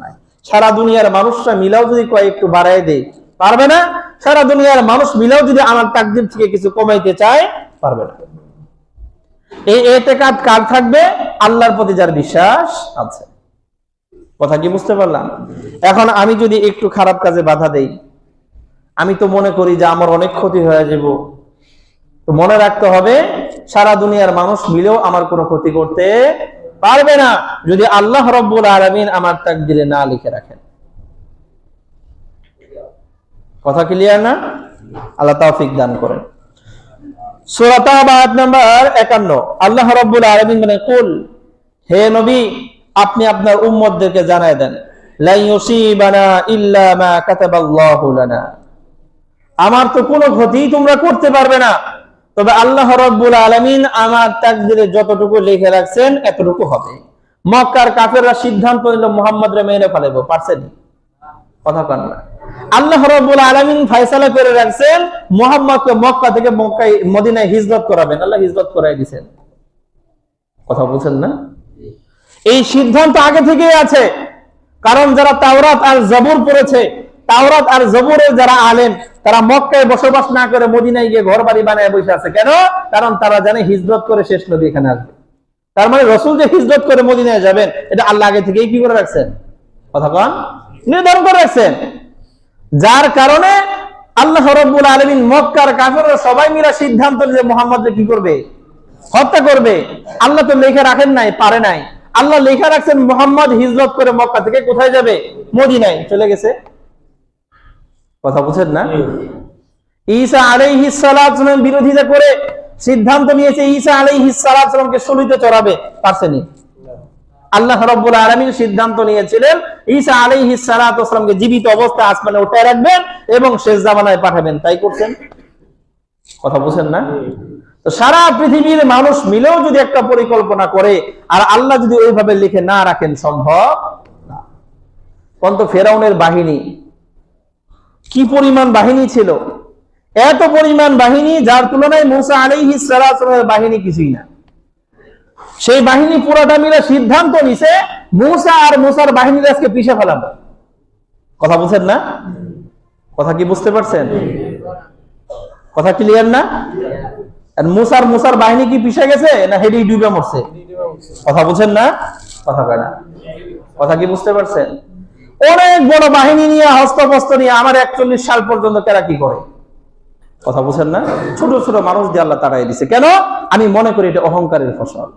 নাই। সারা দুনিয়ার মানুষরা মিলাও যদি একটু বাড়ায় দেয়, পারবে না। সারা দুনিয়ার মানুষ মিলাও যদি আমার তাকদীর থেকে কিছু কমাইতে চায়, পারবে না। এই ইতিকাদ কার থাকবে? আল্লাহর প্রতি যার বিশ্বাস আছে। কথা কি বুঝতে পারলাম? এখন আমি যদি একটু খারাপ কাজে বাধা দেই, আমি তো মনে করি যে আমার অনেক ক্ষতি হয়ে যাব। তো মনে রাখতে হবে, সারা দুনিয়ার মানুষ মিলেও আমার কোনো ক্ষতি করতে পারবে না যদি আল্লাহ রাব্বুল আলামিন আমার তাকদীরে না লিখে রাখেন। কথা ক্লিয়ার না? আল্লাহ তৌফিক দান করেন। সূরা তাওবা আয়াত নাম্বার 51, আল্লাহ রাব্বুল আলামিন বলেন, কুল, হে নবী, আপনি আপনার উম্মতদেরকে জানায় দেন, লা ইউসিবানা ইল্লা মা কাতাবাল্লাহু লানা, আমার তো কোনো ক্ষতি তোমরা করতে পারবে না, তবে আল্লাহ রাব্বুল আলামিন আমার তাকদীরে যতটুকু লিখে রাখছেন এতটুকু হবে। মক্কার কাফেররা সিদ্ধান্ত নিল মুহাম্মদরে মেরে ফেলাইবো, পারছেন? কথা কন না। আল্লাহ রাব্বুল আলামিন ফয়সালা করে রাখছেন মুহাম্মদকে মক্কা থেকে মদিনায় হিজরত করাবেন, আল্লাহ হিজরত করাই দিবেন। কথা বলছেন না? এই সিদ্ধান্ত আগে থেকেই আছে। কারণ যারা তাওরাত আর জবুর পড়েছে, তাওরাত আর জবুরের যারা আলেম, তারা মক্কায় বসবাস না করে মদিনায় গিয়ে ঘর বাড়ি বানায় বসে আছে। কেন? কারণ তারা জানে হিজরত করে শেষ নবী এখানে আসবে। তার মানে রাসূল যে হিজরত করে মদিনায় যাবেন, এটা আল্লাহ আগে থেকেই কি করে রাখছেন? কথা কন, নির্ধারণ করে রাখছেন। যার কারণে আল্লাহ রাব্বুল আলামিন মক্কার কাফেররা সবাই মিলে সিদ্ধান্ত নিয়ে মুহাম্মদকে কি করবে? হত্যা করবে। আল্লাহ তো লেখা রাখেন নাই, পারে নাই। আল্লাহ লেখা রাখছেন মুহাম্মদ হিজরত করে মক্কা থেকে কোথায় যাবে? মদিনায় চলে গেছে। কথা বুঝেন না? ঈসা আলাইহিস সালাম বিরোধিতা করে সিদ্ধান্ত নিয়েছে ঈসা আলাইহিস সালামকে শুলিতে চড়াবে, পারছেনি। আল্লাহ রাব্বুল আলামিন সিদ্ধান্ত নিয়েছিলেন ঈসা আলাইহিস সালামকে জীবিত অবস্থায় আসমানে উঠায় রাখবেন এবং শেষ জামানায় পাঠাবেন, তাই করছেন। কথা বুঝেন না? তো সারা পৃথিবীর মানুষ মিলেও যদি একটা পরিকল্পনা করে আর আল্লাহ যদি ওইভাবে লিখে না রাখেন, সম্ভব না। কোন তো ফেরাউনের বাহিনী কি পরিমাণ বাহিনী ছিল, এত পরিমাণ বাহিনী যার তুলনায় মুসা আলাইহিস সালামের বাহিনী কিছুই না। সেই বাহিনী পুরোটা মিলে সিদ্ধান্ত নিছে মুসা আর মুসার বাহিনীর আজকে পিছে ফেলাবো। কথা বুঝেন না? কথা কি বুঝতে পারছেন? কথা ক্লিয়ার না? আর মুসার বাহিনী কি পিছে গেছে না হেডি ডুবে মরছে? কথা বুঝেন না? কথা কয় না। কথা কি বুঝতে পারছেন? অনেক বড় বাহিনী নিয়ে হস্তপস্ত নিয়ে আমার 41 সাল পর্যন্ত তারা কি করে? কথা বুঝেন না? ছোট ছোট মানুষ দিয়ে আল্লাহ তাড়াই দিছে। কেন? আমি মনে করি এটা অহংকারের ফসল।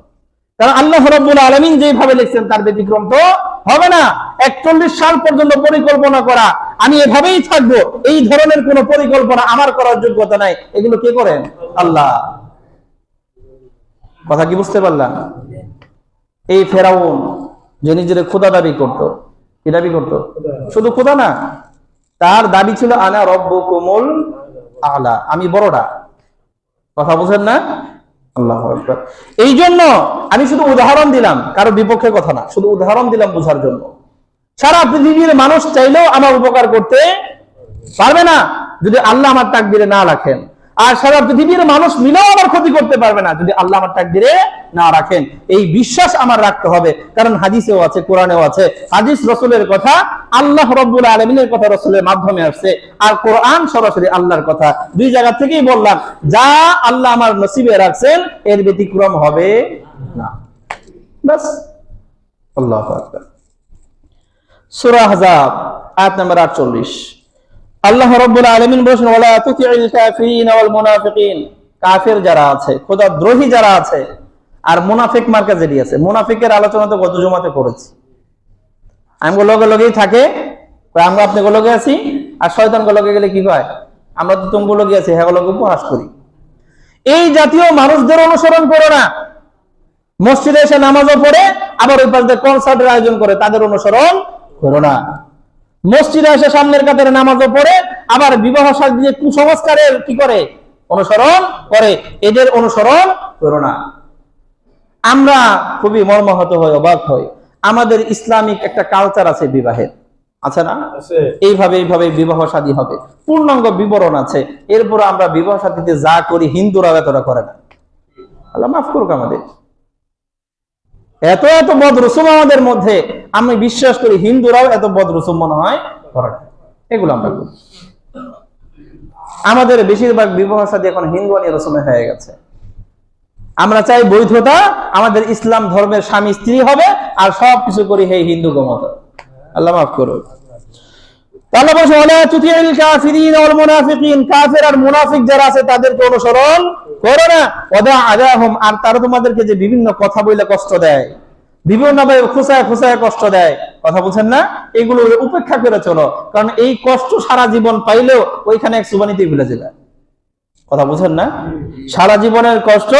কারণ আল্লাহ রাব্বুল আলামিন যেভাবে লিখছেন তার ব্যতিক্রম তো হবে না। 41 সাল পর্যন্ত পরিকল্পনা করা, আমি এভাবেই থাকবো, এই ধরনের কোন পরিকল্পনা আমার করার যোগ্যতা নাই। এগুলো কে করেন? আল্লাহ। কথা কি বুঝতে পারলাম? এই ফেরাউন যে নিজের খোদা দাবি করত, কি দাবি করত? শুধু খোদা না, তার দাবি ছিল আনা রব্বুকুমুল আলা, আমি বড়টা। কথা বুঝেন না? আল্লাহু আকবার। এই জন্য আমি শুধু উদাহরণ দিলাম, কারো বিপক্ষে কথা না, শুধু উদাহরণ দিলাম বোঝার জন্য। সারা পৃথিবীর মানুষ চাইলেও আমার উপকার করতে পারবে না যদি আল্লাহ আমার তাকদিরে না রাখেন, আর সারা পৃথিবীর মানুষ মিলেও আমার ক্ষতি করতে পারবে না যদি আল্লাহ আমার তাকদিরে না রাখেন। এই বিশ্বাস আমার রাখতে হবে, কারণ হাদিসেও আছে, কোরআনেও আছে। হাদিস রাসূলের কথা, আল্লাহ রাব্বুল আলামিনের কথা রাসূলের মাধ্যমে আসছে, আর কোরআন সরাসরি আল্লাহর কথা। দুই জায়গা থেকেই বললাম, যা আল্লাহ আমার নসিবে রাখছেন এর ব্যতিক্রম হবে না। বাস। আল্লাহু আকবার। সূরা আহজাব আয়াত নাম্বার 48, আল্লাহ রাব্বুল আলামিন বলেছেন, ওয়ালা তুতি'ল কাফিরিন ওয়াল মুনাফিকিন, কাফের যারা আছে, খোদাদ্রোহী যারা আছে, আর মুনাফিক মার্কা যেটি আছে। মুনাফিকের আলোচনা তো গত জুমাতে করেছি। আমগো লগে লগেই থাকে, আমরা আপনি লগে আছি, আর শয়তান লগে গেলে কি হয়, আমরা তো তুমি লগে আছি, হ্যাঁ লগে উপহাস করি। এই জাতীয় মানুষদের অনুসরণ করো না। মসজিদে এসে নামাজও পড়ে আবার ওই পাশে কনসার্টের আয়োজন করে, তাদের অনুসরণ করো না। মসজিদে এসে সামনের কাতারে নামাজও পড়ে আবার বিবাহ সাজিয়ে কুসংস্কারের কি করে, অনুসরণ করে, এদের অনুসরণ করো না। আমরা খুবই মর্মাহত হই, অবাক হই। আমাদের ইসলামিক একটা কালচার আছে বিবাহের, আছে না? এইভাবে এইভাবে বিবাহ শাদী হবে, পূর্ণাঙ্গ বিবরণ আছে। এরপর আমরা বিবাহ শাদীতে যা করি হিন্দুরা এতটা করে না। আল্লাহ মাফ করুক আমাদের। এত এত বদ রসুম আমাদের মধ্যে, আমি বিশ্বাস করি হিন্দুরাও এত বদ রসুম মনে হয় করে না। এগুলো আমরা করি। আমাদের বেশিরভাগ বিবাহ শাদী এখন হিন্দুয়ানি রসুমে হয়ে গেছে। আমরা চাই বৈধতা, আমাদের ইসলাম ধর্মের স্বামী স্ত্রী হবে, আর সবকিছু করি হে হিন্দু গমতা। আল্লাহ মাফ করুক। আল্লাহ বলেন, ওয়ালা তুতি'ল কাফিরিন ওয়াল মুনাফিকিন, কাফের আর মুনাফিক যারা আছে তাদেরকে অনুসরণ করো না। ওয়াদা আদাহুম, আর তারা তোমাদেরকে যে বিভিন্ন কথা বলে কষ্ট দেয়, বিভিন্ন ভাবে খুঁচায় খুঁচায় কষ্ট দেয়, কথা বলছেন না, এগুলো উপেক্ষা করে চলো, কারণ এই কষ্ট সারা জীবন পাইলেও ওইখানে এক চুবানিতেই ভুলে যাবে। কথা বুঝেন না? সারা জীবনের কষ্ট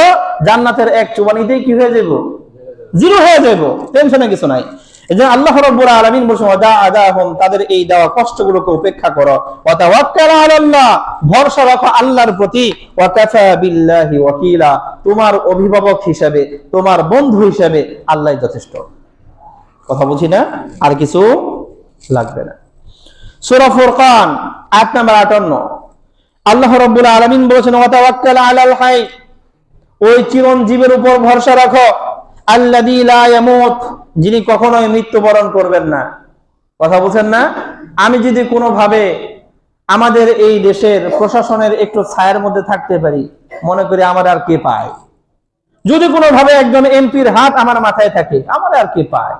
জান্নাতের এক চুবানিতেই কি হয়ে যাব, জিরো হয়ে যাব, টেনশনে কিছু নাই। এজন্য আল্লাহ রাব্বুল আলামিন বলেন, ওয়াদা আদাহুম, তাদের এই দেওয়া কষ্টগুলোকে উপেক্ষা করো। ওয়া তাওয়াক্কাল আলাল্লাহ, ভরসা রাখো আল্লাহর প্রতি। ওয়া কাফা বিল্লাহি ওয়াকিলা, তোমার অভিভাবক হিসেবে, তোমার বন্ধু হিসেবে আল্লাহই যথেষ্ট। কথা বুঝি না? আর কিছু লাগবে না। সূরা ফুরকান আয়াত নাম্বার 58, আল্লাহ রাব্বুল আলামিন বলেছেন, ওয়া তাওয়াক্কাল আলাল হাই, ওই চিরঞ্জীবের উপর ভরসা রাখো, আল্লাযী লা ইয়ামুত, যিনি কখনোই মৃত্যুবরণ করবেন না। কথা বলছেন না? আমি যদি কোনোভাবে আমাদের এই দেশের প্রশাসনের একটু ছায়ার মধ্যে থাকতে পারি, মনে করি আমার আর কে পায়। যদি কোনোভাবে একজন এমপির হাত আমার মাথায় থাকে, আমার আর কে পায়।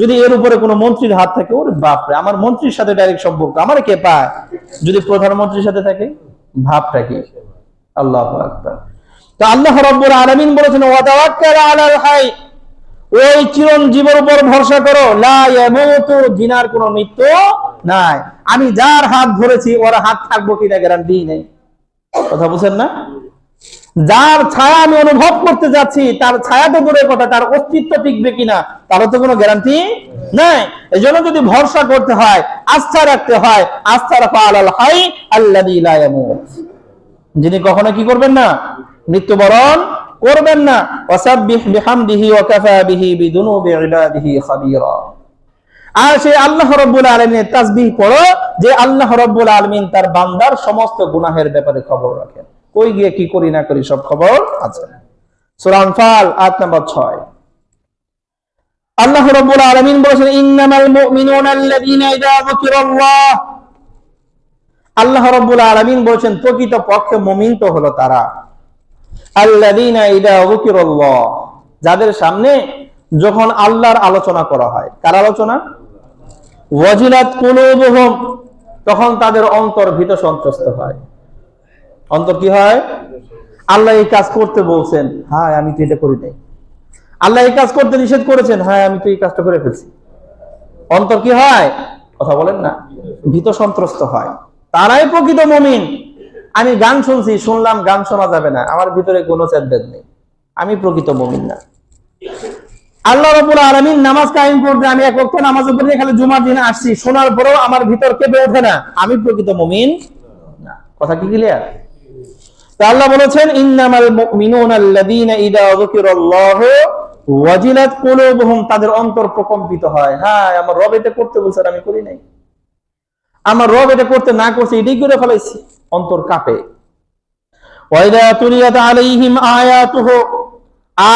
যদি এর উপরে কোনো মন্ত্রীর হাত থাকে, ওরে বাপরে, আমার মন্ত্রীর সাথে ডাইরেক্ট সম্পর্ক, আমার কে পায়। যদি প্রধানমন্ত্রীর সাথে থাকে, ভাবটা কি। আল্লাহু আকবার। তো আল্লাহ রাব্বুল আলামিন বলেছেন, ওয়া তাওয়াক্কাল আলাল হাই, ওই চিরঞ্জীবের উপর ভরসা করো, লা ইয়ামুতু, জিনার কোনো মৃত্যু নাই। আমি যার হাত ধরেছি ওর হাত থাকবো কিনা গ্যারান্টি নেই। কথা বুঝেন না? যার ছায়া আমি অনুভব করতে যাচ্ছি, তার ছায়া তো দূরের কথা, তার অস্তিত্ব টিকবে কিনা তারও তো কোনো গ্যারান্টি নাই। এই জন্য যদি ভরসা করতে হয়, আস্থা রাখতে হয়, আস্থা রাখো আলাল হাই আল্লাযী লা ইয়ামুত, যিনি কখনো কি করবেন না, মৃত্যুবরণ করবেন না। ওয়াসাব্বিহ বিহামদিহি ওয়া কাফা বিহি বিদুনুবি ইবাদিহি খাবীরা, আর সেই আল্লাহ রাব্বুল আলামিনের তাসবিহ পড়ো, যে আল্লাহ রাব্বুল আলামিন তার বান্দার সমস্ত গুনাহের ব্যাপারে খবর রাখেন। কই গিয়ে কি করি না করি সব খবর আছে। সূরা আনফাল আয়াত নাম্বার 6, আল্লাহ রাব্বুল আলামিন বলেছেন, ইন্নামাল মুমিনুনা আল্লাযীনা ইযা যুকিরাল্লাহ, আল্লাহ রাব্বুল আলামিন বলেছেন প্রকৃত পক্ষে মুমিন তো হলো তারা, আল্লাযীনা ইযা যুকিরাল্লাহ, যাদের সামনে যখন আল্লাহর আলোচনা করা হয়। কার আলোচনা? ওয়াজিলাত কুলুবুহুম, তখন তাদের অন্তর ভীত সন্ত্রস্ত হয়। অন্তর কি হয়? আল্লাহ এই কাজ করতে বলছেন, হ্যাঁ আমি তো এটা করি নাই। আল্লাহ এই কাজ করতে নিষেধ করেছেন, হ্যাঁ আমি তো এই কাজটা করে ফেলছি। অন্তর কি হয়? কথা বলেন না, ভীত সন্ত্রস্ত হয়। তারাই প্রকৃত মুমিন। আমি গান শুনছি, শুনলাম গান শোনা যাবে না, আমার ভিতরে কোনো চেতনা নেই, আমি প্রকৃত মুমিন না। আল্লাহ রাব্বুল আলামিন নামাজ কায়েম করতে, আমি এক ওয়াক্ত নামাজের পড়ে খালি জুমার দিনে আসছি, শোনার পরেও আমার ভিতর কেঁপে ওঠে না, আমি প্রকৃত মুমিন না। কথা কি ক্লিয়ার? তো আল্লাহ বলেছেন ইন্নামাল মুমিনুনা আল্লাযীনা ইযা যুকিরাল্লাহু ওয়াজিলাত কুলুবুহুম, তাদের অন্তর প্রকম্পিত হয়। হ্যাঁ, আমার রব এটা করতে বলছে, আমি করি নাই, আমার রব এটা করতে না করছে, এটাই করে ফেলাইছি, অন্তর কাঁপে। ওয়া ইযা তুলিয়াত আলাইহিম আয়াতুহু,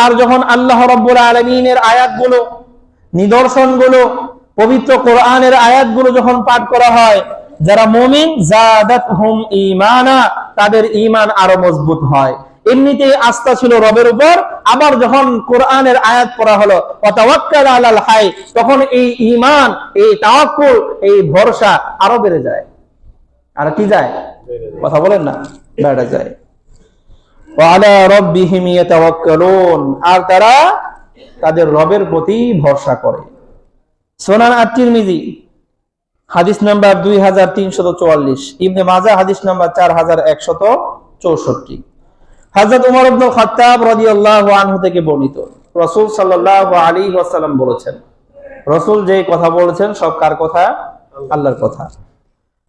আর যখন আল্লাহ রাব্বুল আলামিনের আয়াতগুলো, নিদর্শনগুলো, পবিত্র কোরআনের আয়াতগুলো যখন পাঠ করা হয়, যারা মুমিন জাদাতহুম ঈমানা, তাদের ঈমান আরো মজবুত হয়। এমনিতেই আস্থা ছিল রবের উপর, আবার যখন কোরআনের আয়াত পড়া হলো ওয়া তাওয়াক্কাল আলাল হাই, তখন এই ঈমান, এই তাওয়াক্কুল, এই ভরসা আরো বেড়ে যায়। আর কি যায়? কথা বলেন না, বেড়ে যায়। ওয়ালা রাব্বিহিম ইয়াতাওয়াক্কালুন, আর তারা তাদের রবের প্রতি ভরসা করে। সুনান আত-তিরমিজি হাদিস নাম্বার 2344, ইবনে মাজাহ হাদিস নাম্বার 4164। হযরত ওমর ইবনে খাত্তাব রাদিয়াল্লাহু আনহু থেকে বর্ণিত, রাসূল সাল্লাল্লাহু আলাইহি ওয়াসাল্লাম বলেছেন, রাসূল যে কথা বলেছেন সব কার কথা? আল্লাহর কথা।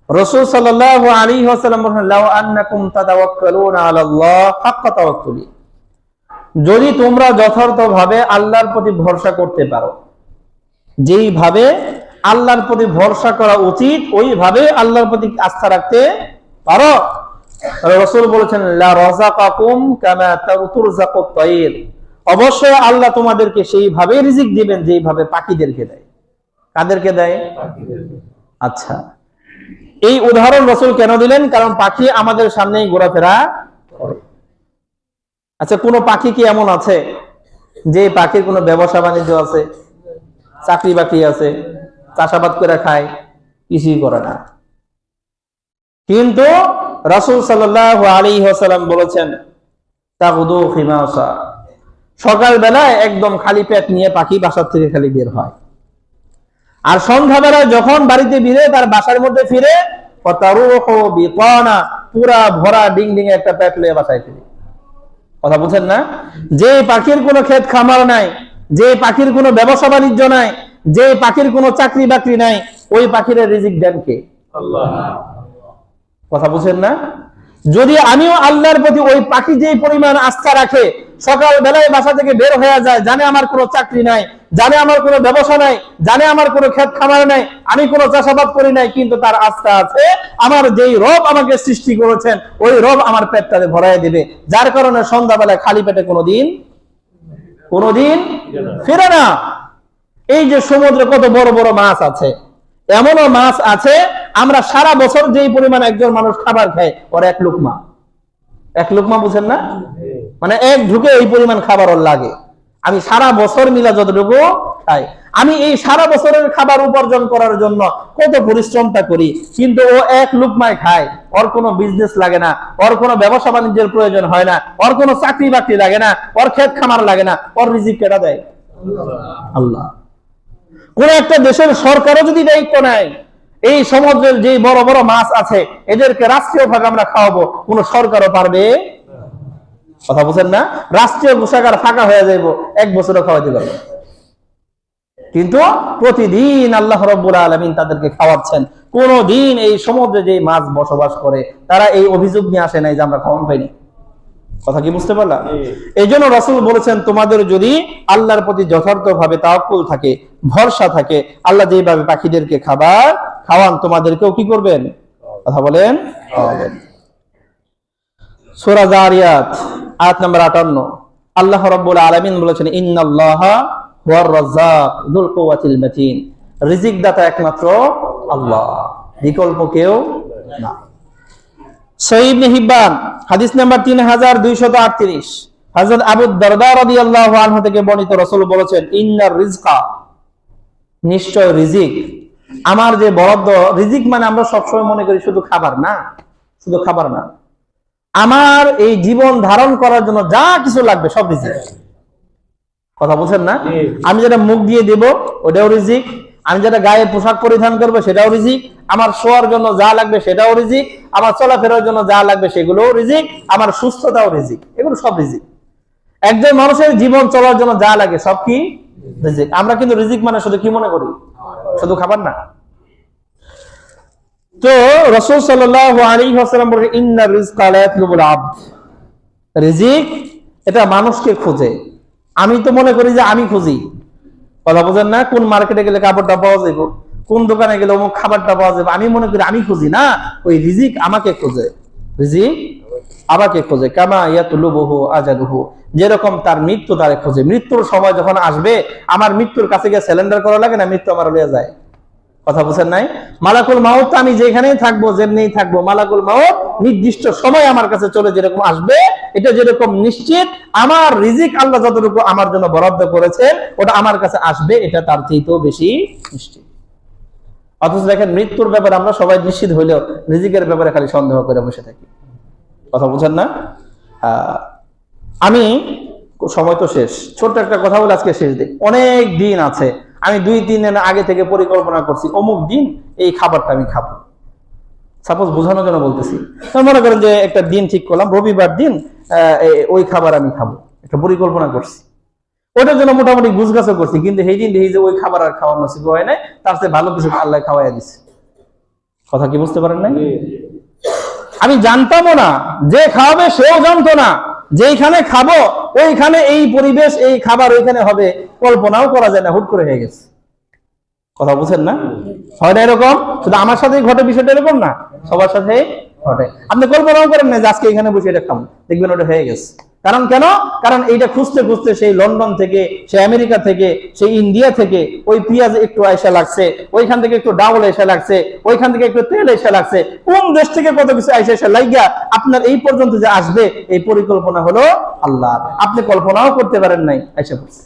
রাসূল সাল্লাল্লাহু আলাইহি ওয়াসাল্লাম বলেন, লাউ আন্নাকুম তাতাওয়াক্কালুনা আলাল্লাহ হাক্কা তাওয়াক্কুলি, যদি তোমরা যথার্থভাবে আল্লাহর প্রতি ভরসা করতে পারো, যেইভাবে আল্লাহর প্রতি ভরসা করা উচিত ওইভাবে আল্লাহর প্রতি আস্থা রাখতে পারো, রাসূল বলেছেন লা রাযাকাকুম কামা তুরযাকুত তায়র, অবশ্যই আল্লাহ তোমাদেরকে সেইভাবে রিজিক দিবেন যেইভাবে পাখিদেরকে দেয়। কাদেরকে দেয়? আচ্ছা, এই উদাহরণ রাসূল কেন দিলেন? কারণ পাখি আমাদের সামনেই ঘোরাফেরা করে। আচ্ছা, কোন পাখি কি এমন আছে যে পাখির কোনো ব্যবসা বাণিজ্য আছে, চাকরি বাকরি আছে, চাষাবাদ করে খায়? কিছুই করে না। কিন্তু রাসূল সাল্লাল্লাহু আলাইহি ওয়াসাল্লাম বলেছেন তাগুদু খিমাসা, সকাল বেলায় একদম খালি পেট নিয়ে পাখি বাসা থেকে খালি বের হয়, আর সন্ধ্যাবেলায় যখন বাড়িতে ফিরে, তার বাসার মধ্যে ফিরে, ফাতারুহু বিতানা, পুরা ভরা ডিং ডিং একটা পেট নিয়ে বাসায় ফিরে। কথা বুঝেন না? যে পাখির কোনো ক্ষেত খামার নাই, যে পাখির কোনো ব্যবসা বাণিজ্য নাই, যে পাখির কোনো চাকরি বাকরি নাই, ওই পাখির রিজিক দেন কে? আল্লাহ। কথা বুঝেন না? যদি আমিও আল্লাহর প্রতি ওই পাখি যে পরিমাণ আস্থা রাখে, সকাল বেলায় বাসা থেকে বের হয়ে যায়, জানে আমার কোনো চাকরি নাই, জানে আমার কোনো ব্যবসা নাই, জানে আমার কোনো ক্ষেত খামার নাই, আমি কোনো চাষাবাদ করি নাই, কিন্তু তার আস্থা আছে আমার যেই রব আমাকে সৃষ্টি করেছেন ওই রব আমার পেটটাকে ভরাই দিবে, যার কারণে সন্ধ্যাবেলায় খালি পেটে কোনোদিন ফিরে না। এই যে সমুদ্রে কত বড় বড় মাছ আছে, এমনও মাছ আছে আমরা সারা বছর যেই পরিমাণ একজন মানুষ খাবার খায়, ওর এক লুকমা বুঝেন না, মানে এক ঢুকে এই পরিমাণ খাবার ওর লাগে। আমি সারা বছর মিলা যতটুকু খাই, আমি এই সারা বছরের খাবার উপার্জন করার জন্য কত পরিশ্রমটা করি, কিন্তু ও এক লুকমায় খায়, ওর কোনো বিজনেস লাগে না, ওর কোনো ব্যবসা বাণিজ্যের প্রয়োজন হয় না, ওর কোনো চাকরি বাকরি লাগে না, ওর ক্ষেত খামার লাগে না, ওর রিজিক কেটা দেয়? আল্লাহ। কোন একটা দেশের সরকারও যদি দায়িত্ব নেয়, এই সমুদ্রের যে বড় বড় মাছ আছে এদেরকে রাষ্ট্রীয় ভাবে আমরা খাওয়াবো, কোন সরকারও পারবে? কথা বুঝেন না? রাষ্ট্রীয় কোষাগার ফাঁকা হয়ে যাইব, এক বছরও খাওয়াইতে পারবে। কিন্তু প্রতিদিন আল্লাহ রাব্বুল আলামিন তাদেরকে খাওয়াচ্ছেন। কোনদিন এই সমুদ্রে যে মাছ বসবাস করে তারা এই অভিযোগ নিয়ে আসে নাই যে আমরা খাওয়ান পাইনি। কথা কি বুঝতে পারলাম? এই জন্য রাসূল বলেছেন, তোমাদের যদি আল্লাহর প্রতি যথার্থভাবে তাওয়াক্কুল থাকে, ভরসা থাকে, আল্লাহ যেভাবে পাখিদেরকে খাবার খাওয়ান, তোমাদেরকেও কি করবেন? কথা বলেন, খাওয়াবেন। সূরা যারিয়াত আয়াত নাম্বার 58, আল্লাহ রাব্বুল আলামিন বলেছেন, ইন্নাল্লাহা হুয়ার রাজ্জাক যুল কুওয়াতিল মাতিন, রিজিক দাতা একমাত্র আল্লাহ, বিকল্প কেউ না। সহিহ ইবনে হিব্বান হাদিস নাম্বার 3238, হযরত আবু দারদা রাদিয়াল্লাহু আনহু থেকে বর্ণিত, রাসূল বলেছেন, ইন্নার রিজকা, নিশ্চয় রিজিক, আমার যে বরাদ্দ, রিজিক মানে আমরা সবসময় মনে করি শুধু খাবার না, শুধু খাবার না, আমার এই জীবন ধারণ করার জন্য যা কিছু লাগবে সব রিজিক। কথা বুঝেন না? আমি যেটা মুখ দিয়ে দেব ওটাও রিজিক, আমি যেটা গায়ে পোশাক পরিধান করবো সেটাও রিজিক, আমার শোয়ার জন্য যা লাগবে সেটাও রিজিক, আমার চলাফেরার জন্য যা লাগবে সেগুলোও রিজিক, আমার সুস্থতাও রিজিক, এগুলো সব রিজিক। একজন মানুষের জীবন চলার জন্য যা লাগে সব কি রিজিক। আমরা কিন্তু রিজিক মানে শুধু কি মনে করি? শুধু খাবার না। তো রাসূল সাল্লাল্লাহু আলাইহি ওয়াসাল্লাম বলেন ইন্নার রিজকা লা ইয়াতলুবুল আবদ, রিজিক এটা মানুষকে খোঁজে। আমি তো মনে করি যে আমি খুঁজি, কথা বোঝেন না? কোন মার্কেটে গেলে কাপড়টা পাওয়া যাবে, কোন দোকানে গেলে অমুক খাবারটা পাওয়া যাবে, আমি মনে করি আমি খুঁজি না, ওই রিজিক আমাকে খোঁজে, রিজিক আমাকে খোঁজে। কামা ইয়াতলুবুহু আজালুহু, যেরকম তার মৃত্যু তারে খোঁজে। মৃত্যুর সময় যখন আসবে, আমার মৃত্যুর কাছে গিয়ে সারেন্ডার করা লাগে না, মৃত্যু আমার লইয়া যায়। কথা বুঝেন নাই? মালাকুল মাউত আমি যেখানেই থাকবো, যেমনিই থাকবো, মালাকুল মাউত নির্দিষ্ট সময় আমার কাছে চলে যেরকম আসবে, এটা যেরকম নিশ্চিত, আমার রিজিক আল্লাহ যতটুকু আমার জন্য বরাদ্দ করেছেন ওটা আমার কাছে আসবে, এটা তার চেয়েও বেশি নিশ্চিত। অথচ দেখেন মৃত্যুর ব্যাপারে আমরা সবাই নিশ্চিত হইলেও রিজিকের ব্যাপারে খালি সন্দেহ করে বসে থাকি। কথা বুঝেন না? আমি, সময় তো শেষ, ছোট্ট একটা কথা বলে আজকে শেষ দিন। অনেক দিন আছে, আমি 2-3 দিন আগে থেকে পরিকল্পনা করছি অমুক দিন এই খাবারটা আমি খাবো। সাপোজ বোঝানোর জন্য বলতেছি, মনে করেন যে একটা দিন ঠিক করলাম, রবিবার দিন ওই খাবার আমি খাবো, একটা পরিকল্পনা করছি। ওটার জন্য মোটামুটি গুছগাছও করছি, কিন্তু সেই দিন দেখি যে ওই খাবার আর খাওয়ার নসিব হয় নাই, তার চেয়ে ভালো কিছু আল্লাহ খাওয়াইয়া দিচ্ছে। কথা কি বুঝতে পারেন নাই? আমি জানতামও না, যে খাওয়াবে সেও জানতো না, যেখানে খাবো ওইখানে এই পরিবেশ, এই খাবার ওইখানে হবে, কল্পনাও করা যায় না, হুট করে হয়ে গেছে। কথা বুঝেন না? হয় না এরকম? শুধু আমার সাথেই ঘটে বিষয়টা এরকম না, সবার সাথে ঘটে। আপনি কল্পনাও করেন না যে আজকে এখানে বসে এটা খাবো, দেখবেন ওটা হয়ে গেছে। কারণ কেন? কারণ এইটা খুঁজতে খুঁজতে সেই লন্ডন থেকে, সেই আমেরিকা থেকে, সেই ইন্ডিয়া থেকে ওই পেঁয়াজ একটু আয়সা লাগছে, ওইখান থেকে একটু ডাউল এসে লাগছে, ওইখান থেকে একটু তেল এসে লাগছে, কোন দেশ থেকে কত কিছু আয়সা লাগিয়া আপনার এই পর্যন্ত যে আসবে, এই পরিকল্পনা হলো আল্লাহ। আপনি কল্পনাও করতে পারেন নাই, আয়সা করছে।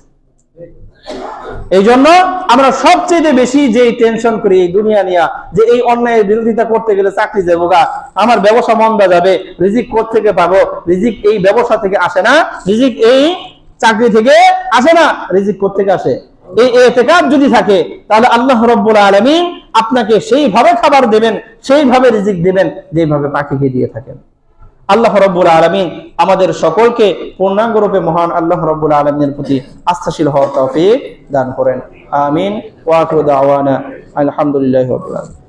এই জন্য আমরা সবচেয়ে বেশি যে টেনশন করি এই দুনিয়া নিয়ে, যে এই অন্যায়ের বিরোধিতা করতে গেলে চাকরি যাবো গা, আমার ব্যবসা মন্দা যাবে, রিজিক কোথা থেকে পাবো? রিজিক এই ব্যবসা থেকে আসে না, রিজিক এই চাকরি থেকে আসে না, রিজিক কোথা থেকে আসে? এই ইতিকাদ যদি থাকে, তাহলে আল্লাহ রাব্বুল আলামিন আপনাকে সেইভাবে খাবার দেবেন, সেইভাবে রিজিক দেবেন যেভাবে পাখিকে দিয়ে থাকেন। আল্লাহ রাব্বুল আলামিন আমাদের সকলকে পূর্ণাঙ্গ রূপে মহান আল্লাহ রাব্বুল আলামিনের প্রতি আস্থাশীল হওয়ার তৌফিক দান করেন। আমিন। ওয়া আখিরু দাওয়ানা আলহামদুলিল্লাহি রাব্বিল আলামিন।